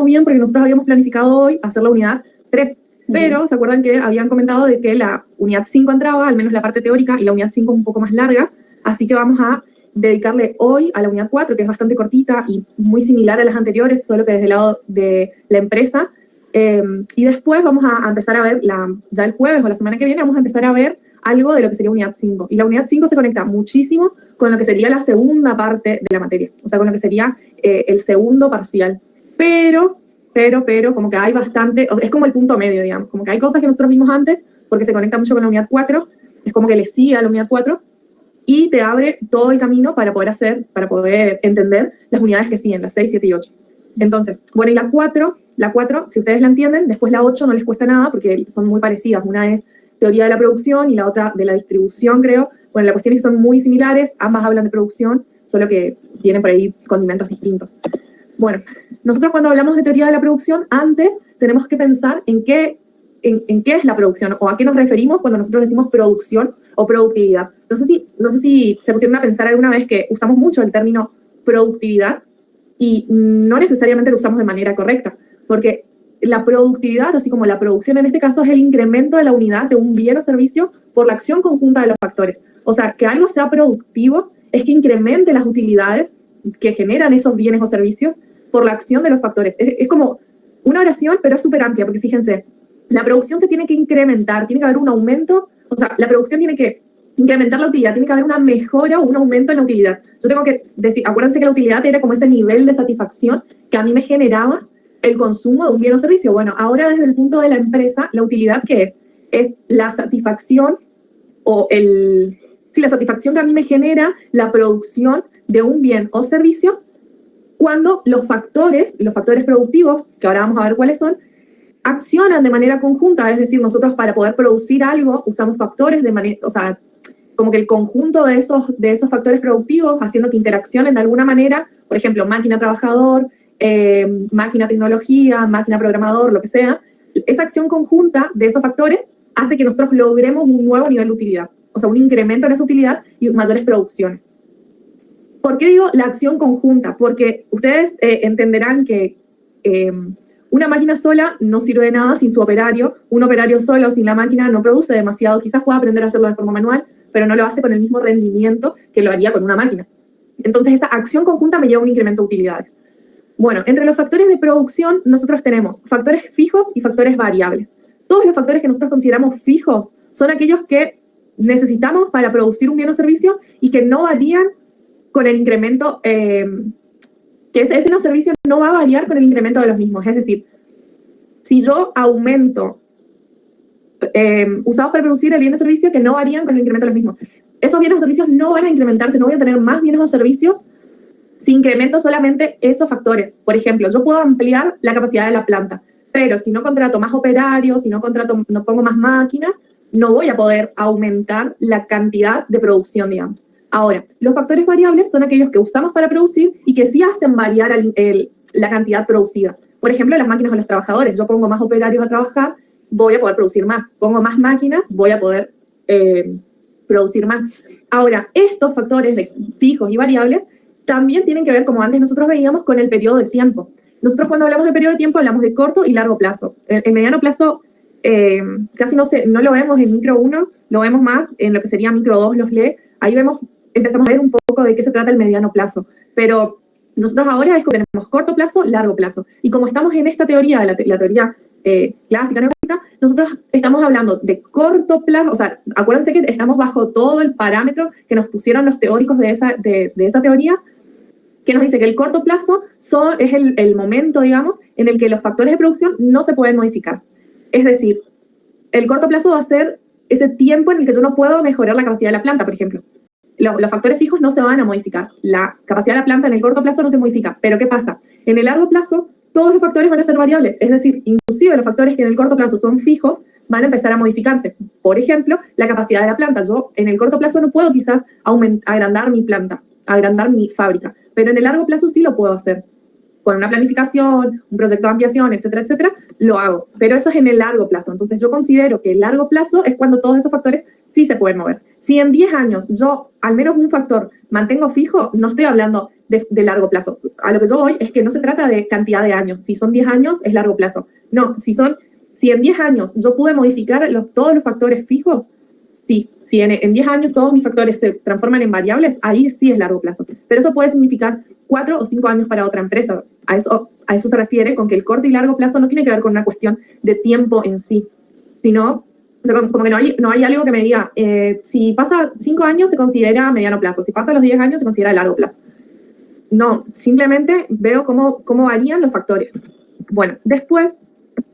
bien porque nosotros habíamos planificado hoy hacer la unidad 3, pero ¿se acuerdan que habían comentado de que la unidad 5 entraba, al menos la parte teórica, y la unidad 5 un poco más larga? Así que vamos a dedicarle hoy a la unidad 4, que es bastante cortita y muy similar a las anteriores, solo que desde el lado de la empresa. Y después vamos a empezar a ver, ya el jueves o la semana que viene, vamos a empezar a ver algo de lo que sería unidad 5. Y la unidad 5 se conecta muchísimo con lo que sería la segunda parte de la materia, o sea, con lo que sería el segundo parcial. Pero, como que hay bastante, es como el punto medio, digamos, como que hay cosas que nosotros vimos antes, porque se conecta mucho con la unidad 4, es como que le sigue a la unidad 4, y te abre todo el camino para poder entender las unidades que siguen, las 6, 7 y 8. Entonces, bueno, y la 4, si ustedes la entienden, después la 8 no les cuesta nada, porque son muy parecidas. Una es teoría de la producción y la otra de la distribución, creo. Bueno, la cuestión es que son muy similares, ambas hablan de producción, solo que tienen por ahí condimentos distintos. Bueno, nosotros cuando hablamos de teoría de la producción, antes tenemos que pensar en qué es la producción o a qué nos referimos cuando nosotros decimos producción o productividad. No sé si se pusieron a pensar alguna vez que usamos mucho el término productividad y no necesariamente lo usamos de manera correcta, porque la productividad, así como la producción en este caso, es el incremento de la unidad de un bien o servicio por la acción conjunta de los factores. O sea, que algo sea productivo es que incremente las utilidades que generan esos bienes o servicios por la acción de los factores. Es como una oración, pero es súper amplia, porque fíjense, la producción se tiene que incrementar, tiene que haber un aumento, o sea, la producción tiene que incrementar la utilidad, tiene que haber una mejora o un aumento en la utilidad. Yo tengo que decir, acuérdense que la utilidad era como ese nivel de satisfacción que a mí me generaba el consumo de un bien o servicio. Bueno, ahora desde el punto de la empresa, la utilidad, ¿qué es? Es la satisfacción o la satisfacción que a mí me genera la producción de un bien o servicio cuando los factores productivos, que ahora vamos a ver cuáles son, accionan de manera conjunta, es decir, nosotros para poder producir algo usamos factores de manera, o sea, como que el conjunto de esos factores productivos haciendo que interaccionen de alguna manera, por ejemplo, máquina-trabajador, máquina-tecnología, máquina-programador, lo que sea, esa acción conjunta de esos factores hace que nosotros logremos un nuevo nivel de utilidad, o sea, un incremento en esa utilidad y mayores producciones. ¿Por qué digo la acción conjunta? Porque ustedes entenderán que una máquina sola no sirve de nada sin su operario. Un operario solo sin la máquina no produce demasiado. Quizás pueda aprender a hacerlo de forma manual, pero no lo hace con el mismo rendimiento que lo haría con una máquina. Entonces, esa acción conjunta me lleva a un incremento de utilidades. Bueno, entre los factores de producción, nosotros tenemos factores fijos y factores variables. Todos los factores que nosotros consideramos fijos son aquellos que necesitamos para producir un bien o servicio y que no varían con el incremento, que ese bien o servicio no va a variar con el incremento de los mismos. Es decir, si yo aumento usados para producir el bien o servicio que no varían con el incremento de los mismos, esos bienes o servicios no van a incrementarse, no voy a tener más bienes o servicios si incremento solamente esos factores. Por ejemplo, yo puedo ampliar la capacidad de la planta, pero si no contrato más operarios, si no pongo más máquinas, no voy a poder aumentar la cantidad de producción, digamos. Ahora, los factores variables son aquellos que usamos para producir y que sí hacen variar la cantidad producida. Por ejemplo, las máquinas o los trabajadores. Yo pongo más operarios a trabajar, voy a poder producir más. Pongo más máquinas, voy a poder producir más. Ahora, estos factores fijos y variables también tienen que ver, como antes nosotros veíamos, con el periodo de tiempo. Nosotros cuando hablamos de periodo de tiempo hablamos de corto y largo plazo. En mediano plazo casi no lo vemos en micro 1, lo vemos más en lo que sería micro 2, los LE. Ahí empezamos a ver un poco de qué se trata el mediano plazo. Pero nosotros ahora es que tenemos corto plazo, largo plazo. Y como estamos en esta teoría, la teoría clásica, neoclásica, nosotros estamos hablando de corto plazo, o sea, acuérdense que estamos bajo todo el parámetro que nos pusieron los teóricos de esa teoría, que nos dice que el corto plazo es el momento, digamos, en el que los factores de producción no se pueden modificar. Es decir, el corto plazo va a ser ese tiempo en el que yo no puedo mejorar la capacidad de la planta, por ejemplo. Los factores fijos no se van a modificar. La capacidad de la planta en el corto plazo no se modifica. Pero ¿qué pasa? En el largo plazo, todos los factores van a ser variables. Es decir, inclusive los factores que en el corto plazo son fijos van a empezar a modificarse. Por ejemplo, la capacidad de la planta. Yo en el corto plazo no puedo quizás agrandar mi planta, agrandar mi fábrica. Pero en el largo plazo sí lo puedo hacer. Con una planificación, un proyecto de ampliación, etcétera, etcétera, lo hago. Pero eso es en el largo plazo. Entonces yo considero que el largo plazo es cuando todos esos factores sí se pueden mover. Si en 10 años yo al menos un factor mantengo fijo, no estoy hablando de largo plazo. A lo que yo voy es que no se trata de cantidad de años. Si son 10 años, es largo plazo. No, si en 10 años yo pude modificar todos los factores fijos, sí. Si en 10 años todos mis factores se transforman en variables, ahí sí es largo plazo. Pero eso puede significar 4 o 5 años para otra empresa. A eso se refiere con que el corto y largo plazo no tiene que ver con una cuestión de tiempo en sí, sino, o sea, como que no hay algo que me diga, si pasa 5 años se considera mediano plazo, si pasa los 10 años se considera largo plazo. No, simplemente veo cómo varían los factores. Bueno, después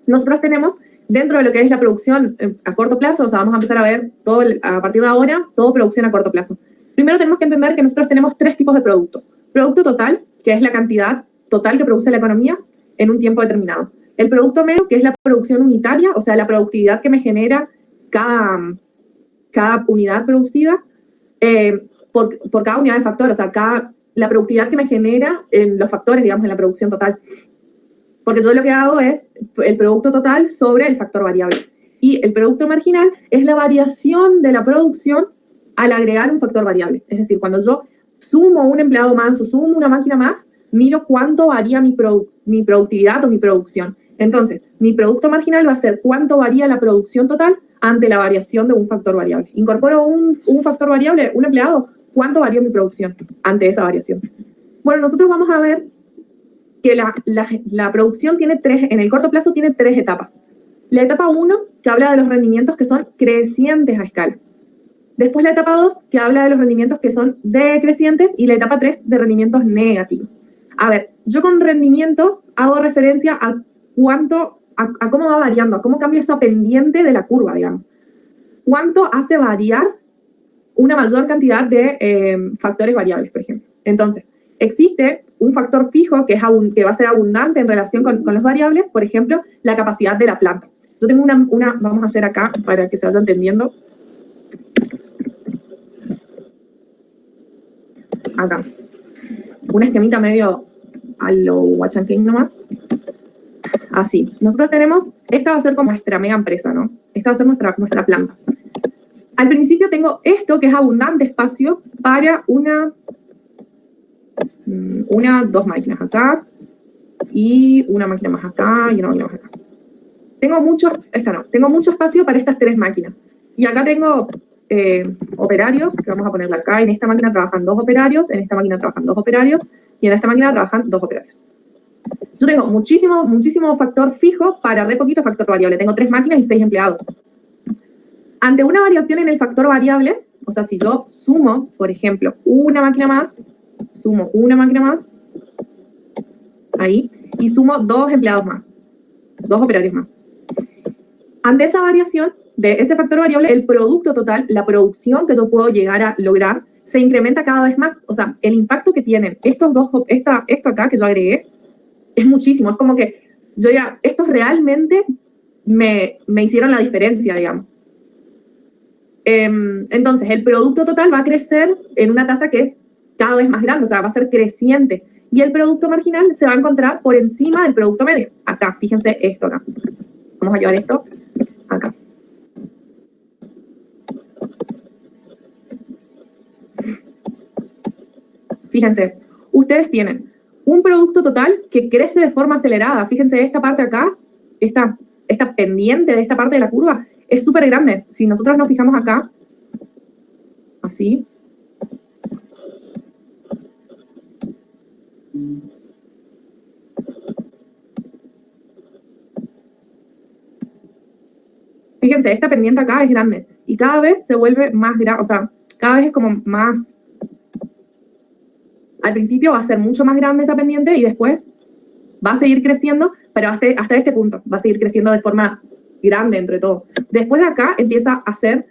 nosotros tenemos, dentro de lo que es la producción a corto plazo, o sea, vamos a empezar a ver todo a partir de ahora, todo producción a corto plazo. Primero tenemos que entender que nosotros tenemos 3 tipos de productos. Producto total, que es la cantidad total que produce la economía en un tiempo determinado. El producto medio, que es la producción unitaria, o sea, la productividad que me genera cada unidad producida por cada unidad de factor, o sea, la productividad que me genera en los factores, digamos, en la producción total. Porque yo lo que hago es el producto total sobre el factor variable. Y el producto marginal es la variación de la producción al agregar un factor variable. Es decir, cuando yo sumo un empleado más o sumo una máquina más, miro cuánto varía mi productividad o mi producción. Entonces, mi producto marginal va a ser cuánto varía la producción total ante la variación de un factor variable. Incorporo un factor variable, un empleado, ¿cuánto varía mi producción ante esa variación? Bueno, nosotros vamos a ver que la producción tiene en el corto plazo tiene 3 etapas. La etapa 1, que habla de los rendimientos que son crecientes a escala. Después la etapa 2, que habla de los rendimientos que son decrecientes, y la etapa 3, de rendimientos negativos. A ver, yo con rendimientos hago referencia a cómo va variando, a cómo cambia esa pendiente de la curva, digamos. Cuánto hace variar una mayor cantidad de factores variables, por ejemplo. Entonces, existe un factor fijo que va a ser abundante en relación con los variables, por ejemplo, la capacidad de la planta. Yo tengo vamos a hacer acá para que se vaya entendiendo. Acá. Un esquemita medio a lo Huachanquín nomás. Así. Nosotros tenemos, esta va a ser como nuestra mega empresa, ¿no? Esta va a ser nuestra planta. Al principio tengo esto, que es abundante espacio para dos máquinas acá, y una máquina más acá, y una máquina más acá. Tengo mucho espacio para estas 3 máquinas. Y acá tengo operarios, que vamos a ponerla acá. En esta máquina trabajan 2 operarios, en esta máquina trabajan 2 operarios, y en esta máquina trabajan 2 operarios. Yo tengo muchísimo factor fijo para re poquito factor variable. Tengo 3 máquinas y 6 empleados. Ante una variación en el factor variable, o sea, si yo sumo, por ejemplo, una máquina más, ahí, y sumo 2 empleados más, 2 operarios más. Ante esa variación de ese factor variable, el producto total, la producción que yo puedo llegar a lograr, se incrementa cada vez más. O sea, el impacto que tienen esto acá que yo agregué, es muchísimo. Es como que estos realmente me hicieron la diferencia, digamos. Entonces, el producto total va a crecer en una tasa que es cada vez más grande, o sea, va a ser creciente. Y el producto marginal se va a encontrar por encima del producto medio. Acá, fíjense esto acá. Vamos a llevar esto acá. Fíjense, ustedes tienen un producto total que crece de forma acelerada. Fíjense, esta parte acá, esta pendiente de esta parte de la curva, es súper grande. Si nosotros nos fijamos acá, así. Fíjense, esta pendiente acá es grande. Y cada vez se vuelve más grande, o sea, cada vez es como más... Al principio va a ser mucho más grande esa pendiente y después va a seguir creciendo, pero hasta este punto va a seguir creciendo de forma grande entre todo. Después de acá empieza a ser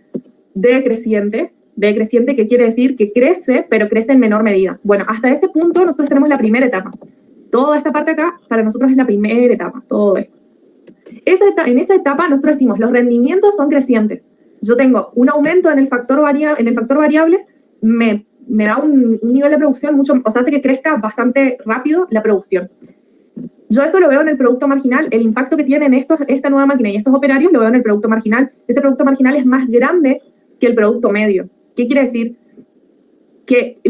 decreciente, que quiere decir que crece, pero crece en menor medida. Bueno, hasta ese punto nosotros tenemos la primera etapa. Toda esta parte acá, para nosotros es la primera etapa, todo esto. En esa etapa nosotros decimos, los rendimientos son crecientes. Yo tengo un aumento en el factor variable, me da un nivel de producción mucho, o sea, hace que crezca bastante rápido la producción. Yo eso lo veo en el producto marginal, el impacto que tienen esta nueva máquina y estos operarios lo veo en el producto marginal. Ese producto marginal es más grande que el producto medio. ¿Qué quiere decir? Que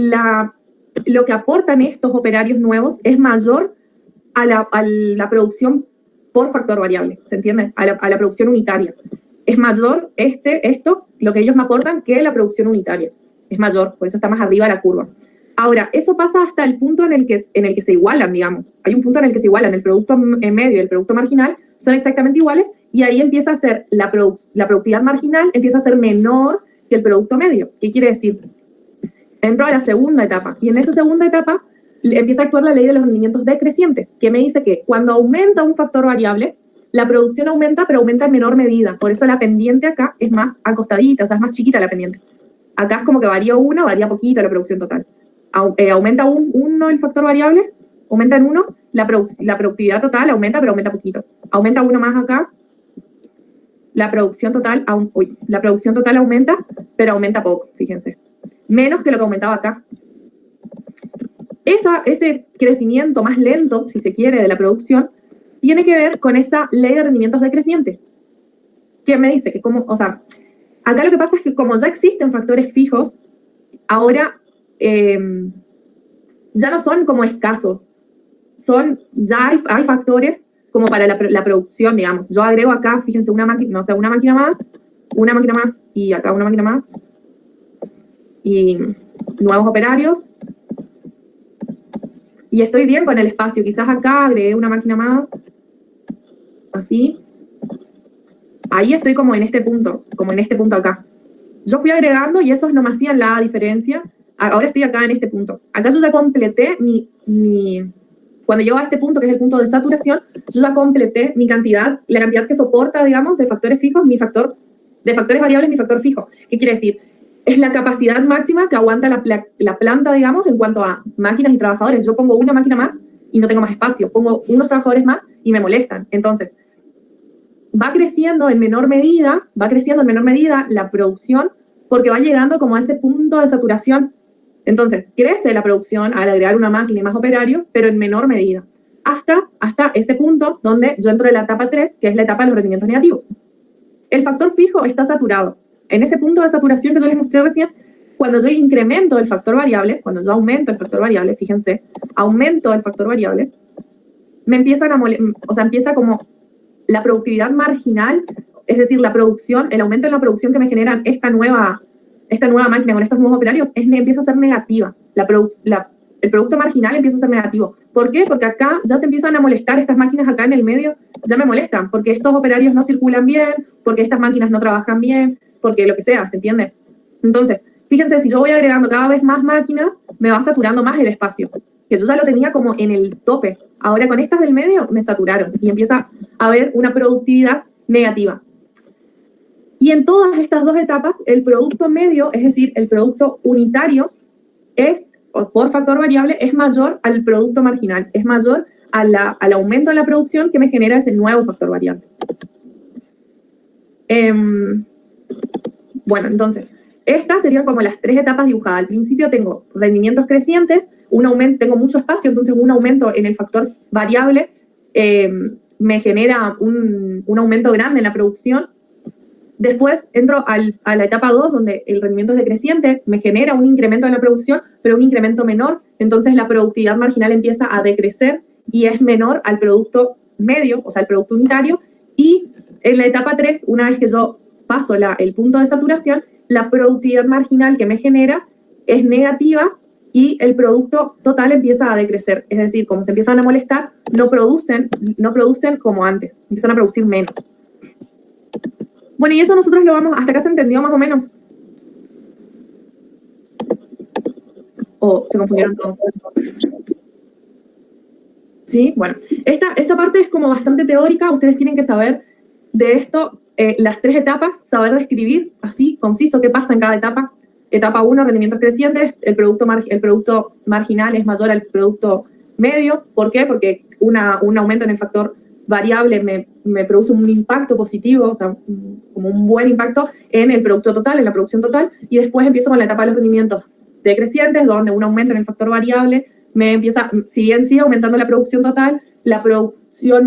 lo que aportan estos operarios nuevos es mayor a la producción por factor variable, ¿se entiende? A la producción unitaria. Es mayor esto, lo que ellos me aportan, que la producción unitaria. Es mayor, por eso está más arriba de la curva. Ahora, eso pasa hasta el punto en el que se igualan, digamos. Hay un punto en el que se igualan. El producto medio y el producto marginal son exactamente iguales y ahí empieza a ser la productividad marginal empieza a ser menor que el producto medio. ¿Qué quiere decir? Entro a la segunda etapa y en esa segunda etapa empieza a actuar la ley de los rendimientos decrecientes, que me dice que cuando aumenta un factor variable, la producción aumenta, pero aumenta en menor medida. Por eso la pendiente acá es más acostadita, o sea, es más chiquita la pendiente. Acá es como que varía poquito la producción total. Aumenta uno el factor variable, aumenta en 1, la productividad total aumenta, pero aumenta poquito. Aumenta 1 más acá, la producción total aumenta, pero aumenta poco, fíjense. Menos que lo que aumentaba acá. Ese crecimiento más lento, si se quiere, de la producción, tiene que ver con esa ley de rendimientos decrecientes. ¿Qué me dice? Que acá lo que pasa es que como ya existen factores fijos, ahora ya no son como escasos. Ya hay factores como para la producción, digamos. Yo agrego acá, fíjense, una máquina más, y acá una máquina más, y nuevos operarios. Y estoy bien con el espacio. Quizás acá agregué una máquina más, así. Ahí estoy como en este punto acá. Yo fui agregando y esos no me hacían la diferencia. Ahora estoy acá en este punto. Acá yo ya completé cuando llego a este punto, que es el punto de saturación, yo ya completé la cantidad que soporta, digamos, de factores fijos, de factores variables, mi factor fijo. ¿Qué quiere decir? Es la capacidad máxima que aguanta la planta, digamos, en cuanto a máquinas y trabajadores. Yo pongo una máquina más y no tengo más espacio. Pongo unos trabajadores más y me molestan. Entonces, va creciendo en menor medida la producción porque va llegando como a ese punto de saturación. Entonces, crece la producción al agregar una máquina y más operarios, pero en menor medida. Hasta ese punto donde yo entro en la etapa 3, que es la etapa de los rendimientos negativos. El factor fijo está saturado. En ese punto de saturación que yo les mostré recién, cuando yo incremento el factor variable, cuando yo aumento el factor variable, fíjense, aumento el factor variable, me empieza como la productividad marginal, es decir, el aumento en la producción que me generan esta nueva máquina con estos nuevos operarios, empieza a ser negativa. El producto marginal empieza a ser negativo. ¿Por qué? Porque acá ya se empiezan a molestar estas máquinas acá en el medio, ya me molestan, porque estos operarios no circulan bien, porque estas máquinas no trabajan bien, porque lo que sea, ¿se entiende? Entonces, fíjense, si yo voy agregando cada vez más máquinas, me va saturando más el espacio, que yo ya lo tenía como en el tope. Ahora con estas del medio me saturaron y empieza a haber una productividad negativa. Y en todas estas dos etapas, el producto medio, es decir, el producto unitario, por factor variable, es mayor al producto marginal, es mayor al aumento de la producción que me genera ese nuevo factor variable. Bueno, entonces, estas serían como las 3 etapas dibujadas. Al principio tengo rendimientos crecientes, tengo mucho espacio, entonces un aumento en el factor variable me genera un aumento grande en la producción. Después entro a la etapa 2, donde el rendimiento es decreciente, me genera un incremento en la producción, pero un incremento menor, entonces la productividad marginal empieza a decrecer y es menor al producto medio, o sea, al producto unitario, y en la etapa 3, una vez que yo paso el punto de saturación, la productividad marginal que me genera es negativa y el producto total empieza a decrecer, es decir, como se empiezan a molestar, no producen como antes, empiezan a producir menos. Bueno, y eso nosotros hasta acá se entendió más o menos. ¿O se confundieron todos? ¿Sí? Bueno, esta parte es como bastante teórica, ustedes tienen que saber de esto, las 3 etapas, saber describir así, conciso, qué pasa en cada etapa. Etapa 1, rendimientos crecientes, el producto marginal es mayor al producto medio. ¿Por qué? Porque un aumento en el factor variable me produce un impacto positivo, o sea, como un buen impacto en el producto total, en la producción total, y después empiezo con la etapa de los rendimientos decrecientes, donde un aumento en el factor variable si bien sigue aumentando la producción total, la productividad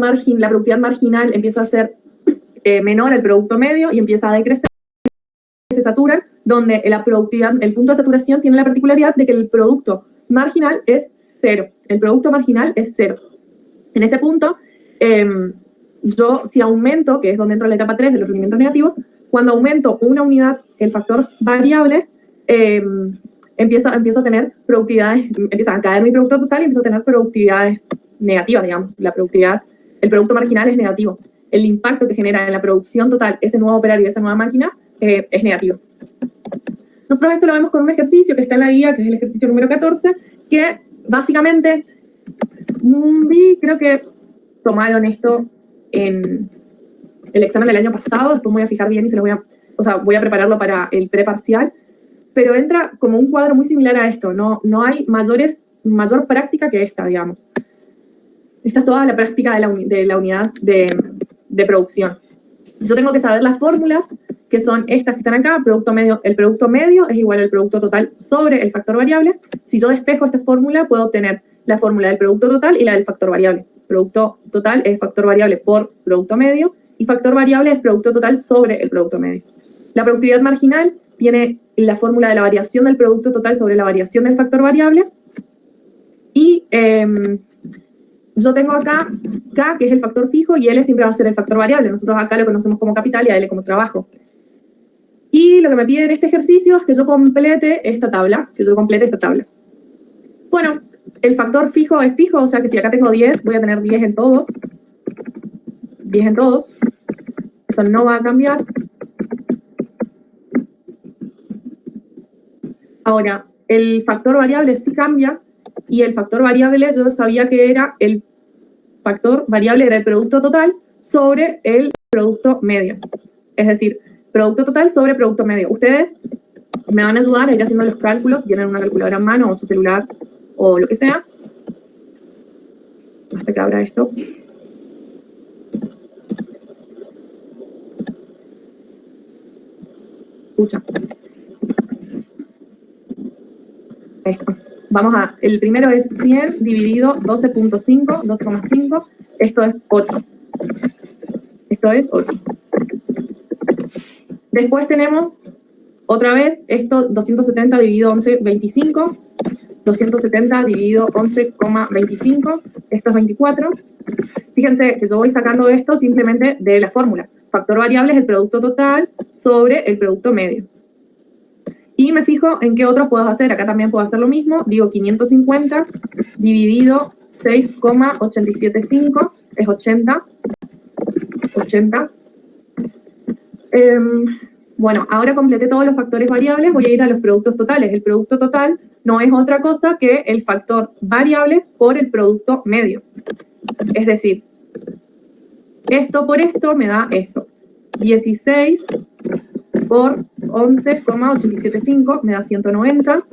marginal empieza a ser menor al producto medio y empieza a decrecer, se saturan, donde el punto de saturación tiene la particularidad de que el producto marginal es 0. El producto marginal es 0. En ese punto, yo si aumento, que es donde entra la etapa 3 de los rendimientos negativos, cuando aumento una unidad, el factor variable, empiezo a tener productividades, empieza a caer mi producto total y empiezo a tener productividades negativas, digamos. La productividad, el producto marginal es negativo. El impacto que genera en la producción total ese nuevo operario, esa nueva máquina, es negativo. Nosotros esto lo vemos con un ejercicio que está en la guía, que es el ejercicio número 14, que básicamente, creo que tomaron esto en el examen del año pasado, después me voy a fijar bien y voy a prepararlo para el preparcial, pero entra como un cuadro muy similar a esto, no hay mayor práctica que esta, digamos. Esta es toda la práctica de la unidad de producción. Yo tengo que saber las fórmulas, que son estas que están acá. El producto medio es igual al producto total sobre el factor variable. Si yo despejo esta fórmula, puedo obtener la fórmula del producto total y la del factor variable. Producto total es factor variable por producto medio, y factor variable es producto total sobre el producto medio. La productividad marginal tiene la fórmula de la variación del producto total sobre la variación del factor variable. Y yo tengo acá K, que es el factor fijo, y L siempre va a ser el factor variable. Nosotros acá lo conocemos como capital y a L como trabajo. Y lo que me pide en este ejercicio es que yo complete esta tabla. Bueno, el factor fijo es fijo, o sea que si acá tengo 10, voy a tener 10 en todos. 10 en todos. Eso no va a cambiar. Ahora, el factor variable sí cambia, y el factor variable yo sabía que era el factor variable era el producto total sobre el producto medio. Es decir, producto total sobre producto medio. Ustedes me van a ayudar a ir haciendo los cálculos, tienen una calculadora en mano o su celular o lo que sea. Hasta que abra esto. Escucha. Esto. El primero es 100 dividido 12.5, 12,5. Esto es 8. Esto es 8. Después tenemos, otra vez, esto 270 dividido 11,25. 270 dividido 11,25. Esto es 24. Fíjense que yo voy sacando esto simplemente de la fórmula. Factor variable es el producto total sobre el producto medio. Y me fijo en qué otros puedo hacer. Acá también puedo hacer lo mismo. Digo 550 dividido 6,875 es 80. 80. Bueno, ahora completé todos los factores variables. Voy a ir a los productos totales. El producto total no es otra cosa que el factor variable por el producto medio. Es decir, esto por esto me da esto. 16 por 11,875 me da 190.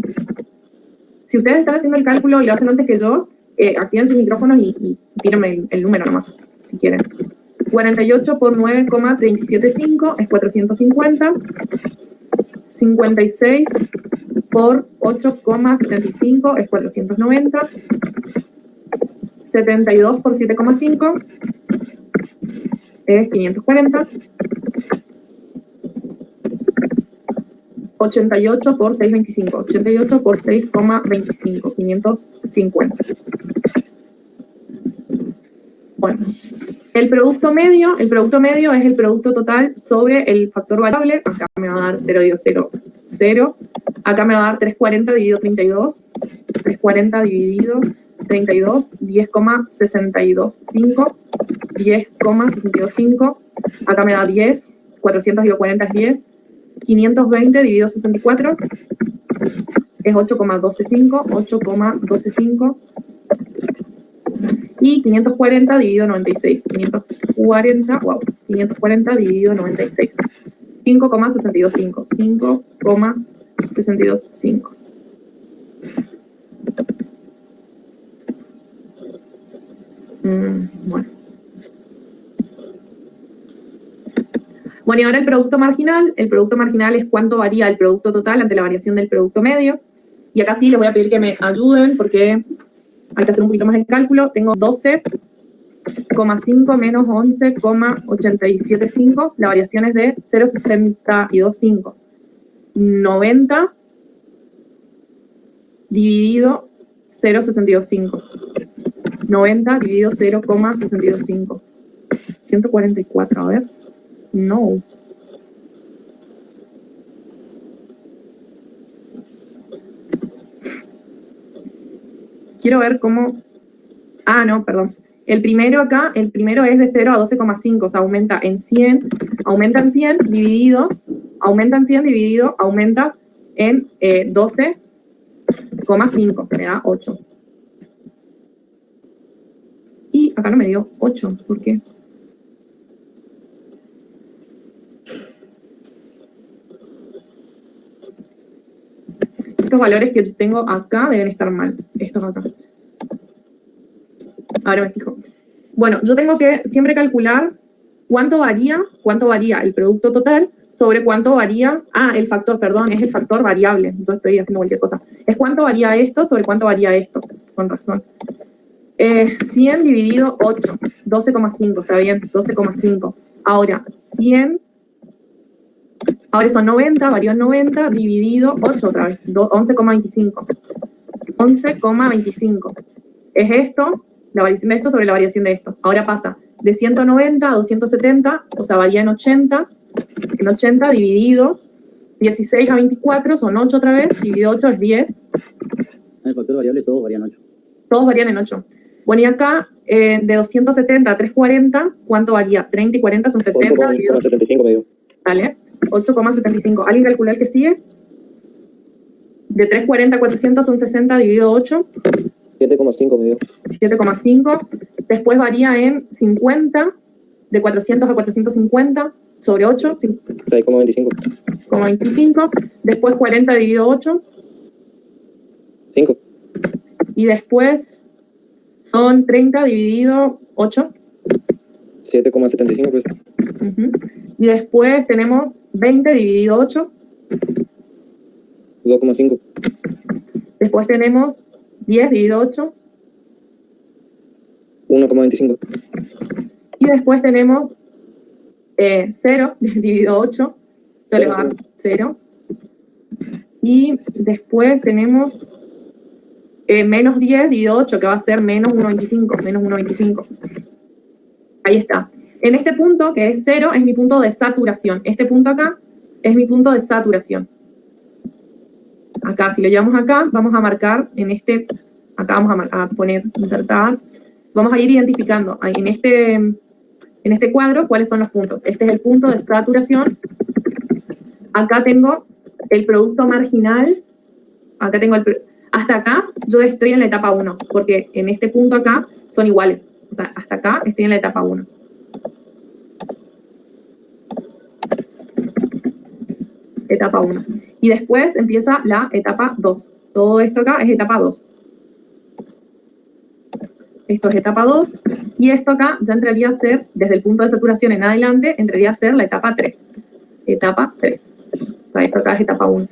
Si ustedes están haciendo el cálculo y lo hacen antes que yo, activen sus micrófonos y tírenme el número nomás, si quieren. 48 por 9,375 es 450. 56 por 8,75 es 490. 72 por 7,5 es 540. 88 por 6,25. 88 por 6,25. 550. Bueno, el producto medio es el producto total sobre el factor variable. Acá me va a dar 0, 0, 0. Acá me va a dar 340 dividido 32. 340 dividido 32, 10,625. 10,625. Acá me da 10. 400 dividido 40 es 10. 520 dividido 64 es 8,125, 8,125. Y 540 dividido 96, 540 dividido 96, 5,625, 5,625. Bueno. Bueno, y ahora el producto marginal. El producto marginal es cuánto varía el producto total ante la variación del producto medio. Y acá sí les voy a pedir que me ayuden porque hay que hacer un poquito más el cálculo. Tengo 12,5 menos 11,875. La variación es de 0,625. 90 dividido 0,625. 90 dividido 0,625. 144, a ver. No. Quiero ver cómo... Ah, no, perdón. El primero acá, el primero es de 0 a 12,5, o sea, aumenta en 100 dividido, aumenta en 12,5, me da 8. Y acá no me dio 8, ¿por qué? Estos valores que tengo acá deben estar mal, estos acá. Ahora me fijo. Bueno, yo tengo que siempre calcular cuánto varía el producto total sobre cuánto varía, el factor, perdón, es el factor variable, entonces estoy haciendo cualquier cosa. Es cuánto varía esto sobre cuánto varía esto, con razón. 100 dividido 8, 12,5, está bien, 12,5. Ahora, 100, ahora son 90, varió en 90, dividido 8 otra vez, 11,25. 11,25. Es esto, la variación de esto sobre la variación de esto. Ahora pasa de 190 a 270, o sea, varía en 80. En 80 dividido 16 a 24 son 8 otra vez, dividido 8 es 10. En el factor variable todos varían 8. Todos varían en 8. Bueno, y acá, de 270 a 340, ¿cuánto varía? 30 y 40 son 70. 8,75 me dio. Vale, 8,75. ¿Alguien calcula el que sigue? De 340 a 400 son 60 dividido 8. 7,5 me dio. 7,5. Después varía en 50, de 400 a 450, sobre 8, 6,25. 25. Después 40 dividido 8. 5. Y después son 30 dividido 8. 7,75 pues. Y después tenemos 20 dividido 8. 2,5. Después tenemos 10 dividido 8. 1,25. Y después tenemos 0 dividido 8. Esto le va a dar 0. Y después tenemos menos 10 dividido 8, que va a ser menos 1,25. Menos 1,25. Ahí está. En este punto, que es 0, es mi punto de saturación. Este punto acá es mi punto de saturación. Acá, si lo llevamos acá, vamos a marcar en este, acá vamos a poner, insertar, vamos a ir identificando en este cuadro cuáles son los puntos. Este es el punto de saturación. Acá tengo el producto marginal. Acá tengo hasta acá yo estoy en la etapa 1, porque en este punto acá son iguales. O sea, hasta acá estoy en la etapa 1. Etapa 1. Y después empieza la etapa 2. Todo esto acá es etapa 2. Esto es etapa 2. Y esto acá ya entraría a ser, desde el punto de saturación en adelante, entraría a ser la etapa 3. Etapa 3. O sea, esto acá es etapa 1.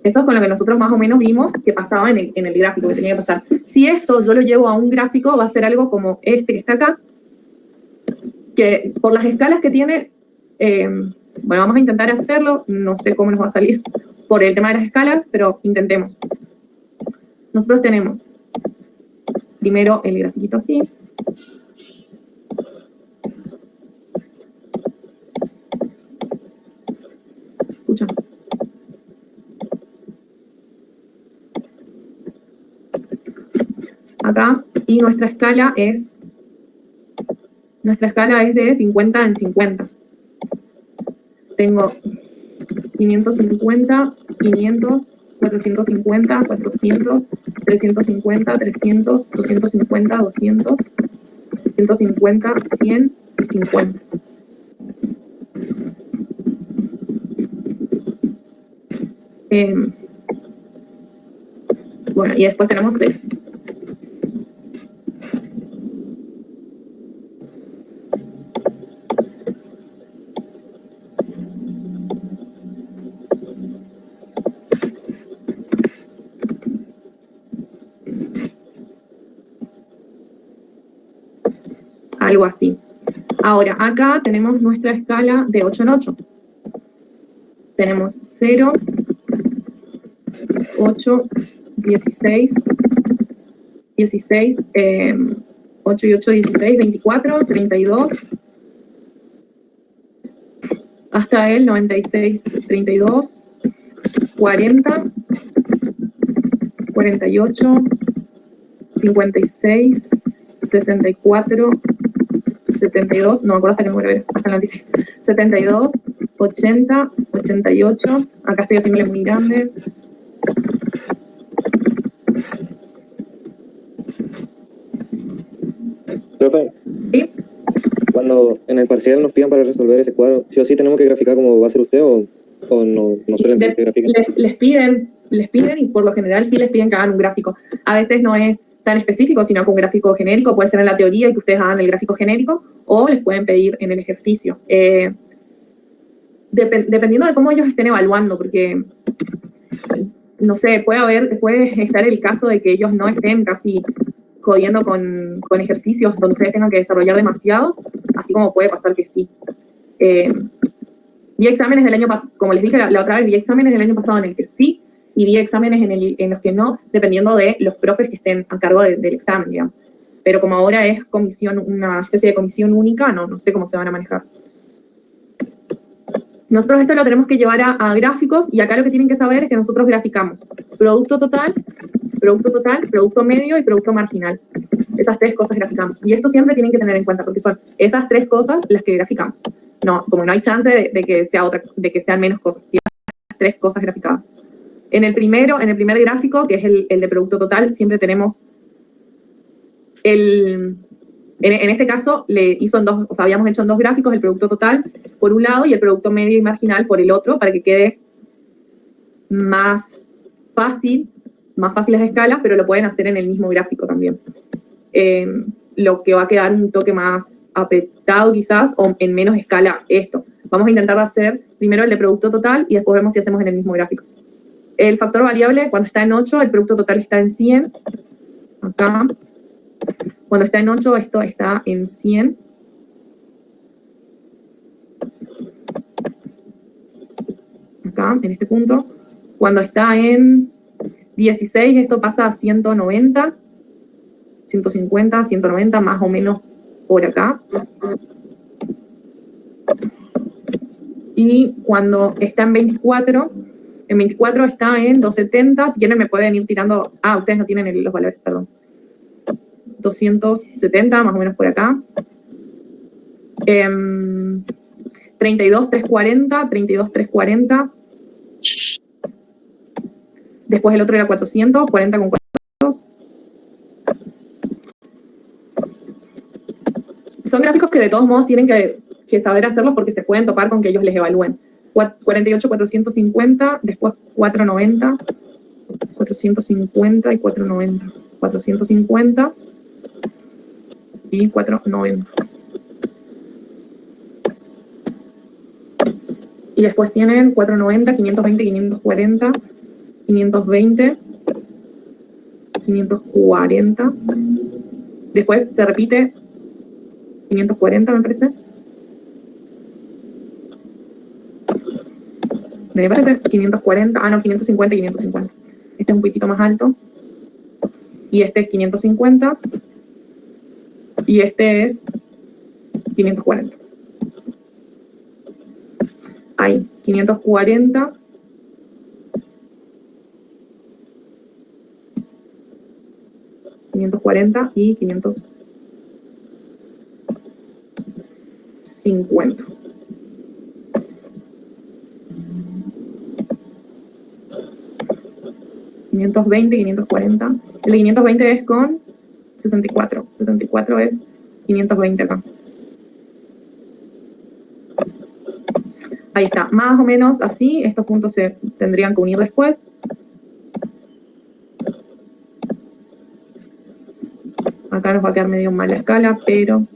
Eso es con lo que nosotros más o menos vimos que pasaba en el gráfico que tenía que pasar. Si esto yo lo llevo a un gráfico, va a ser algo como este que está acá, que por las escalas que tiene, bueno, vamos a intentar hacerlo, no sé cómo nos va a salir por el tema de las escalas, pero intentemos. Nosotros tenemos primero el grafiquito así. Escucha. Acá, y nuestra escala es de 50 en 50. Tengo 550, 500, 450, 400, 350, 300, 250, 200, 150, 100 y 50. Bueno, y después tenemos 0. Algo así. Ahora, acá tenemos nuestra escala de 8 en 8. Tenemos 0, 8, 16, 16, 8 y 8, 16, 24, 32, hasta el 96, 32, 40, 48, 56, 64, 72, no me acuerdo hasta que me voy a ver, hasta el 96, 72, 80, 88, acá estoy haciéndole muy grande, Profe, ¿sí? cuando en el parcial nos pidan para resolver ese cuadro, ¿sí o sí tenemos que graficar como va a ser usted o no suelen pedir que grafiquen? Les piden y por lo general sí les piden que hagan un gráfico. A veces no es tan específico, sino que un gráfico genérico puede ser en la teoría y que ustedes hagan el gráfico genérico, o les pueden pedir en el ejercicio. Dependiendo de cómo ellos estén evaluando, porque, no sé, puede estar el caso de que ellos no estén casi jodiendo con ejercicios donde ustedes tengan que desarrollar demasiado, así como puede pasar que sí. Vi exámenes del año pasado, como les dije la otra vez, vi exámenes del año pasado en el que sí, y vi exámenes en los que no, dependiendo de los profes que estén a cargo del examen, digamos. Pero como ahora es una especie de comisión única, no sé cómo se van a manejar. Nosotros esto lo tenemos que llevar a gráficos, y acá lo que tienen que saber es que nosotros graficamos producto total, producto medio y producto marginal. Esas tres cosas graficamos. Y esto siempre tienen que tener en cuenta, porque son esas tres cosas las que graficamos. No, como no hay chance de que sean menos cosas. Las tres cosas graficadas. En el primer gráfico, que es el de producto total, siempre tenemos en este caso habíamos hecho en dos gráficos el producto total por un lado y el producto medio y marginal por el otro, para que quede más fácil las escalas, pero lo pueden hacer en el mismo gráfico también. Lo que va a quedar un toque más apretado quizás, o en menos escala esto. Vamos a intentar hacer primero el de producto total y después vemos si hacemos en el mismo gráfico. El factor variable, cuando está en 8, el producto total está en 100. Acá. Cuando está en 8, esto está en 100. Acá, en este punto. Cuando está en 16, esto pasa a 190, 150, 190, más o menos por acá. Y cuando está en 24 está en 270. Si quieren me pueden ir tirando... ustedes no tienen los valores, perdón. 270, más o menos por acá. 32, 340. Después el otro era 400, 40 con 400. Son gráficos que de todos modos tienen que saber hacerlos porque se pueden topar con que ellos les evalúen. 48, 450, después 490, 450 y 490. 450 y 490. Y después tienen 490, 520, 540, 520, 540. Después se repite 540, me parece. Me parece 540, no, 550 y 550. Este es un poquitito más alto. Y este es 550. Y este es 540. Ahí, 540. Y 550. 520, 540. El de 520 es con 64. 64 es 520 acá. Ahí está, más o menos así. Estos puntos se tendrían que unir después. Acá nos va a quedar medio mal la escala, pero...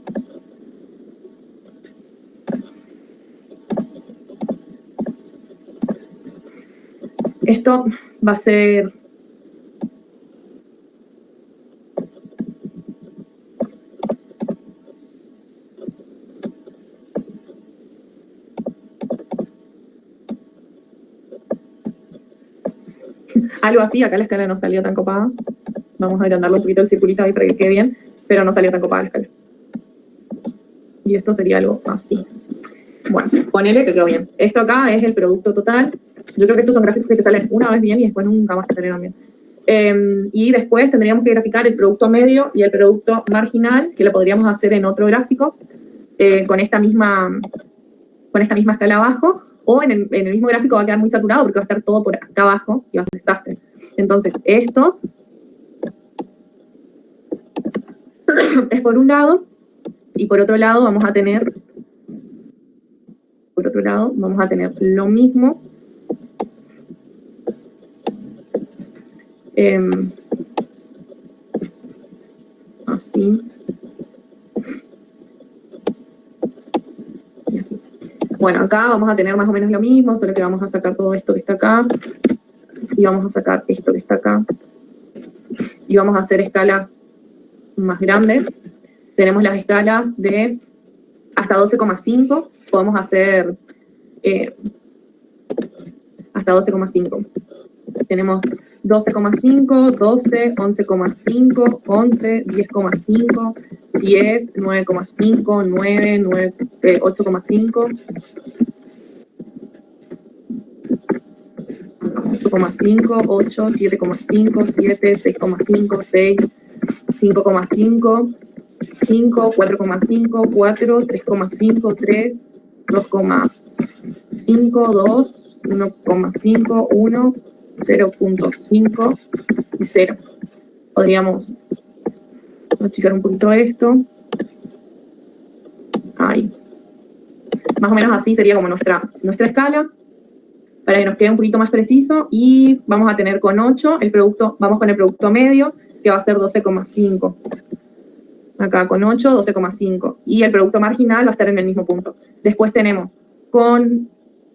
esto va a ser... Algo así, acá la escala no salió tan copada. Vamos a agrandarle un poquito el circulito ahí para que quede bien, pero no salió tan copada la escala. Y esto sería algo así. Bueno, ponele que quedó bien. Esto acá es el producto total. Yo creo que estos son gráficos que te salen una vez bien y después nunca más te salieron bien. Y después tendríamos que graficar el producto medio y el producto marginal, que lo podríamos hacer en otro gráfico, con esta misma escala abajo, o en el mismo gráfico va a quedar muy saturado porque va a estar todo por acá abajo y va a ser un desastre. Entonces, esto es por un lado, y por otro lado vamos a tener lo mismo. Así. Y así. Bueno, acá vamos a tener más o menos lo mismo, solo que vamos a sacar todo esto que está acá, y vamos a sacar esto que está acá, y vamos a hacer escalas más grandes. Tenemos las escalas de hasta 12,5, podemos hacer hasta 12,5. Tenemos 12,5, 12, 11,5, 11, 10,5, 10, 9,5, 9, 8,5, 8,5, 8, 7,5, 7, 6,5, 6, 5,5, 5, 4,5, 4, 3,5, 3, 2,5, 2, 1,5, 1, 0,5 y 0. Podríamos achicar un poquito esto. Ahí. Más o menos así sería como nuestra escala, para que nos quede un poquito más preciso. Y vamos a tener con 8 el producto, vamos con el producto medio, que va a ser 12,5. Acá con 8, 12,5. Y el producto marginal va a estar en el mismo punto. Después tenemos con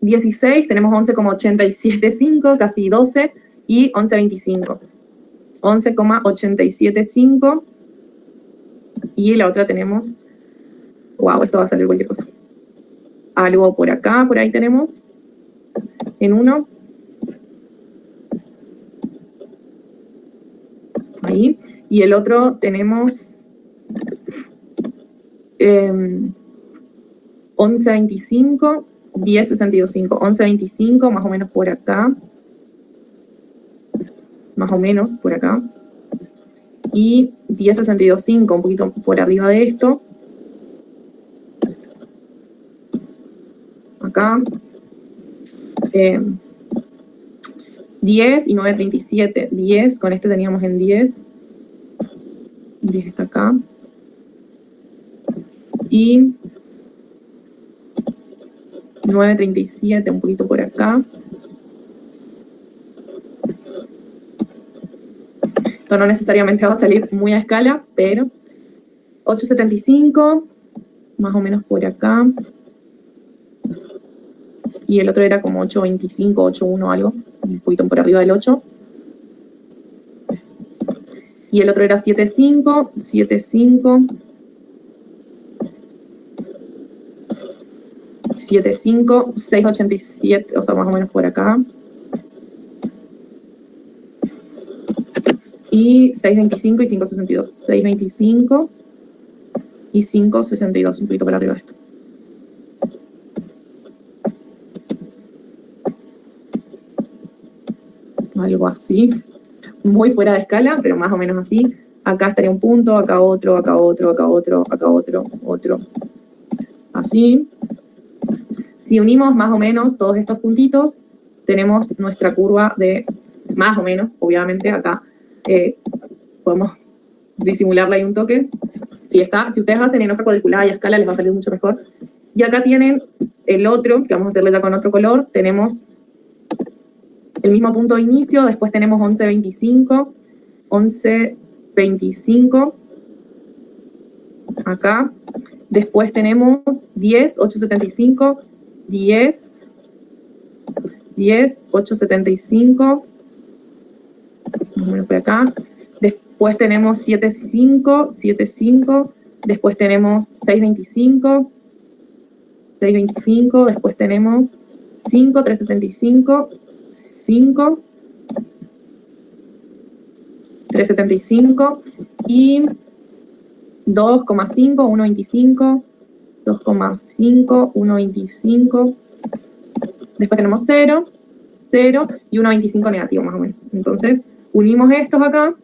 16, tenemos 11,875, casi 12, y 11,25. 11,875. Y la otra tenemos, wow, esto va a salir cualquier cosa. Algo por acá, por ahí tenemos, en uno. Ahí. Y el otro tenemos 11,25, 10,62,5. 11,25, más o menos por acá. Más o menos por acá. Y 10,62,5, un poquito por arriba de esto. Acá. 10 y 9,37. 10, con este teníamos en 10. 10 está acá. Y 9,37, un poquito por acá. Esto no necesariamente va a salir muy a escala, pero 8,75, más o menos por acá. Y el otro era como 8,25, 8,1 algo, un poquito por arriba del 8. Y el otro era 7,5, 7,5, 7,5, 6,87, o sea, más o menos por acá. Y 6,25 y 5,62. 6,25 y 5,62, un poquito por arriba de esto. Algo así, muy fuera de escala, pero más o menos así. Acá estaría un punto, acá otro, acá otro, acá otro, acá otro, otro. Así. Si unimos más o menos todos estos puntitos, tenemos nuestra curva de más o menos, obviamente acá podemos disimularla ahí un toque. Si ustedes hacen en hoja cuadriculada y a escala les va a salir mucho mejor. Y acá tienen el otro, que vamos a hacerlo ya con otro color. Tenemos el mismo punto de inicio, después tenemos 11,25, 11,25, acá. Después tenemos 10, 8,75, 10, 10, 8,75, más o menos por acá. Después tenemos 7,5, 7,5, después tenemos 6,25, 6,25, después tenemos 5, 3,75, 5, 3,75 y 2,5, 1,25, 2,5, 1,25. Después tenemos 0, 0 y 1,25 negativo más o menos. Entonces, unimos estos acá,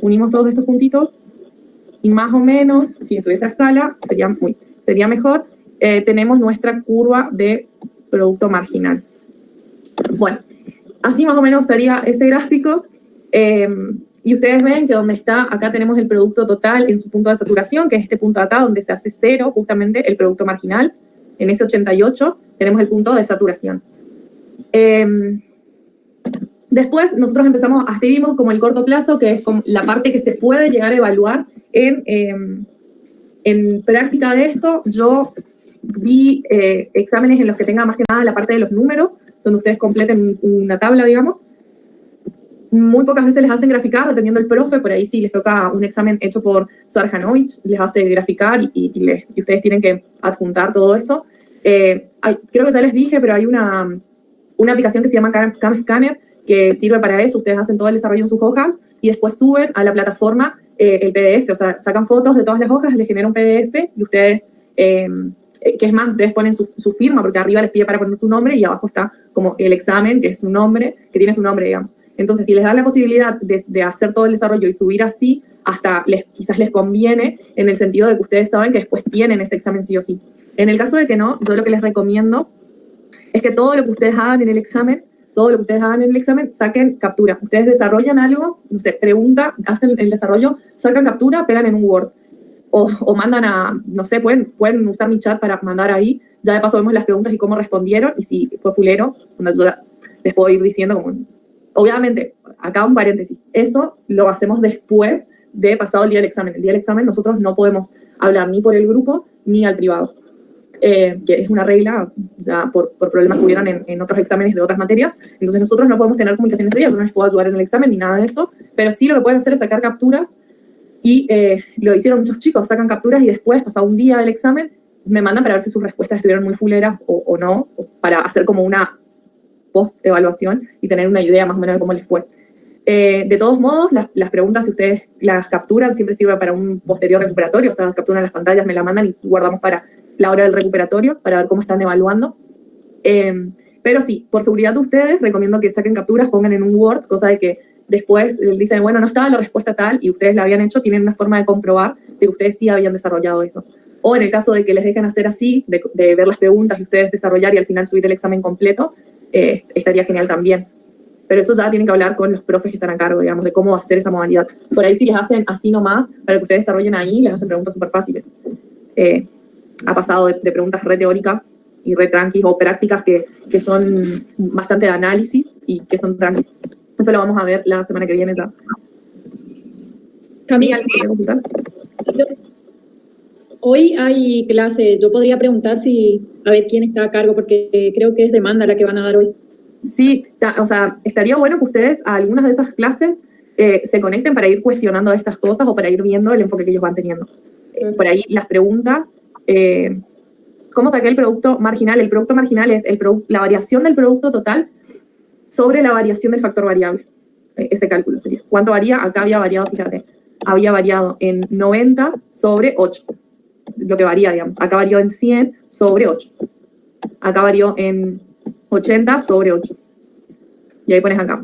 unimos todos estos puntitos y más o menos, si estuviese a escala, sería mejor, tenemos nuestra curva de producto marginal. Bueno, así más o menos sería ese gráfico. Y ustedes ven que donde está, acá tenemos el producto total en su punto de saturación, que es este punto de acá, donde se hace 0, justamente el producto marginal. En ese 88 tenemos el punto de saturación. Después nosotros escribimos como el corto plazo, que es como la parte que se puede llegar a evaluar en práctica de esto. Yo vi exámenes en los que tenga más que nada la parte de los números, donde ustedes completen una tabla, digamos. Muy pocas veces les hacen graficar, dependiendo del profe, por ahí sí les toca un examen hecho por Sarjanovich, les hace graficar y ustedes tienen que adjuntar todo eso. Creo que ya les dije, pero hay una aplicación que se llama Cam Scanner, que sirve para eso. Ustedes hacen todo el desarrollo en sus hojas y después suben a la plataforma el PDF, o sea, sacan fotos de todas las hojas, les genera un PDF y ustedes, que es más, ustedes ponen su firma, porque arriba les pide para poner su nombre y abajo está como el examen, que es su nombre, que tiene su nombre, digamos. Entonces, si les dan la posibilidad de hacer todo el desarrollo y subir así, hasta quizás les conviene, en el sentido de que ustedes saben que después tienen ese examen sí o sí. En el caso de que no, yo lo que les recomiendo es que todo lo que ustedes hagan en el examen, saquen captura. Ustedes desarrollan algo, no sé, hacen el desarrollo, sacan captura, pegan en un Word. O mandan no sé, pueden usar mi chat para mandar ahí. Ya de paso vemos las preguntas y cómo respondieron, y si fue fulero, yo les puedo ir diciendo como... Obviamente, acá un paréntesis, eso lo hacemos después de pasado el día del examen. El día del examen nosotros no podemos hablar ni por el grupo ni al privado, que es una regla ya por problemas que hubieran en otros exámenes de otras materias. Entonces nosotros no podemos tener comunicación ese día, yo no les puedo ayudar en el examen ni nada de eso, pero sí lo que pueden hacer es sacar capturas, y lo hicieron muchos chicos, sacan capturas y después, pasado un día del examen, me mandan para ver si sus respuestas estuvieron muy fuleras o no, para hacer como una post-evaluación y tener una idea más o menos de cómo les fue. De todos modos, las preguntas, si ustedes las capturan, siempre sirve para un posterior recuperatorio, o sea, capturan las pantallas, me la mandan y guardamos para la hora del recuperatorio, para ver cómo están evaluando. Pero sí, por seguridad de ustedes, recomiendo que saquen capturas, pongan en un Word, cosa de que después dicen, bueno, no estaba la respuesta tal, y ustedes la habían hecho, tienen una forma de comprobar de que ustedes sí habían desarrollado eso. O en el caso de que les dejen hacer así, de ver las preguntas y ustedes desarrollar y al final subir el examen completo, estaría genial también. Pero eso ya tienen que hablar con los profes que están a cargo, digamos, de cómo hacer esa modalidad. Por ahí si les hacen así nomás, para que ustedes desarrollen ahí, les hacen preguntas súper fáciles. Ha pasado de preguntas re teóricas y re tranquis, o prácticas que son bastante de análisis y que son tranquis. Eso lo vamos a ver la semana que viene ya. Camila, ¿Sí, ¿alguien quiere consultar? Hoy hay clase, yo podría preguntar a ver quién está a cargo, porque creo que es demanda la que van a dar hoy. Sí, o sea, estaría bueno que ustedes a algunas de esas clases se conecten para ir cuestionando estas cosas o para ir viendo el enfoque que ellos van teniendo. Por ahí las preguntas, ¿cómo saqué el producto marginal? El producto marginal es la variación del producto total sobre la variación del factor variable. Ese cálculo sería. ¿Cuánto varía? Acá había variado, fíjate, había variado en 90 sobre 8. Lo que varía, digamos. Acá varió en 100 sobre 8. Acá varió en 80 sobre 8. Y ahí pones acá.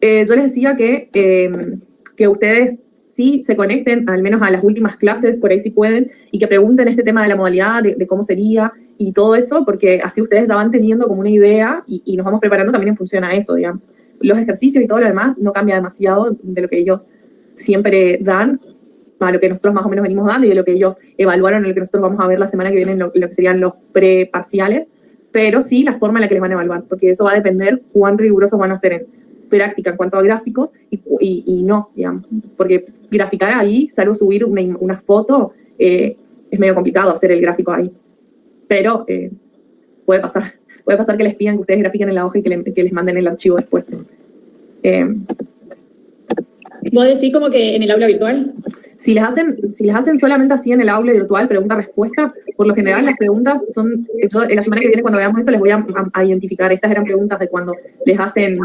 Yo les decía que ustedes sí se conecten, al menos a las últimas clases, por ahí si pueden, y que pregunten este tema de la modalidad, de cómo sería, y todo eso, porque así ustedes ya van teniendo como una idea, y nos vamos preparando también en función a eso, digamos. Los ejercicios y todo lo demás no cambia demasiado de lo que ellos siempre dan, a lo que nosotros más o menos venimos dando, y de lo que ellos evaluaron, en lo que nosotros vamos a ver la semana que viene, lo que serían los preparciales, pero sí la forma en la que les van a evaluar, porque eso va a depender cuán rigurosos van a ser en práctica en cuanto a gráficos y no, digamos, porque graficar ahí, salvo subir una foto, es medio complicado hacer el gráfico ahí, pero puede pasar que les pidan que ustedes grafiquen en la hoja y que les manden el archivo después. ¿Vos decís como que en el aula virtual? Si les hacen solamente así en el aula virtual, pregunta-respuesta, por lo general las preguntas son, yo en la semana que viene cuando veamos eso les voy a identificar, estas eran preguntas de cuando les hacen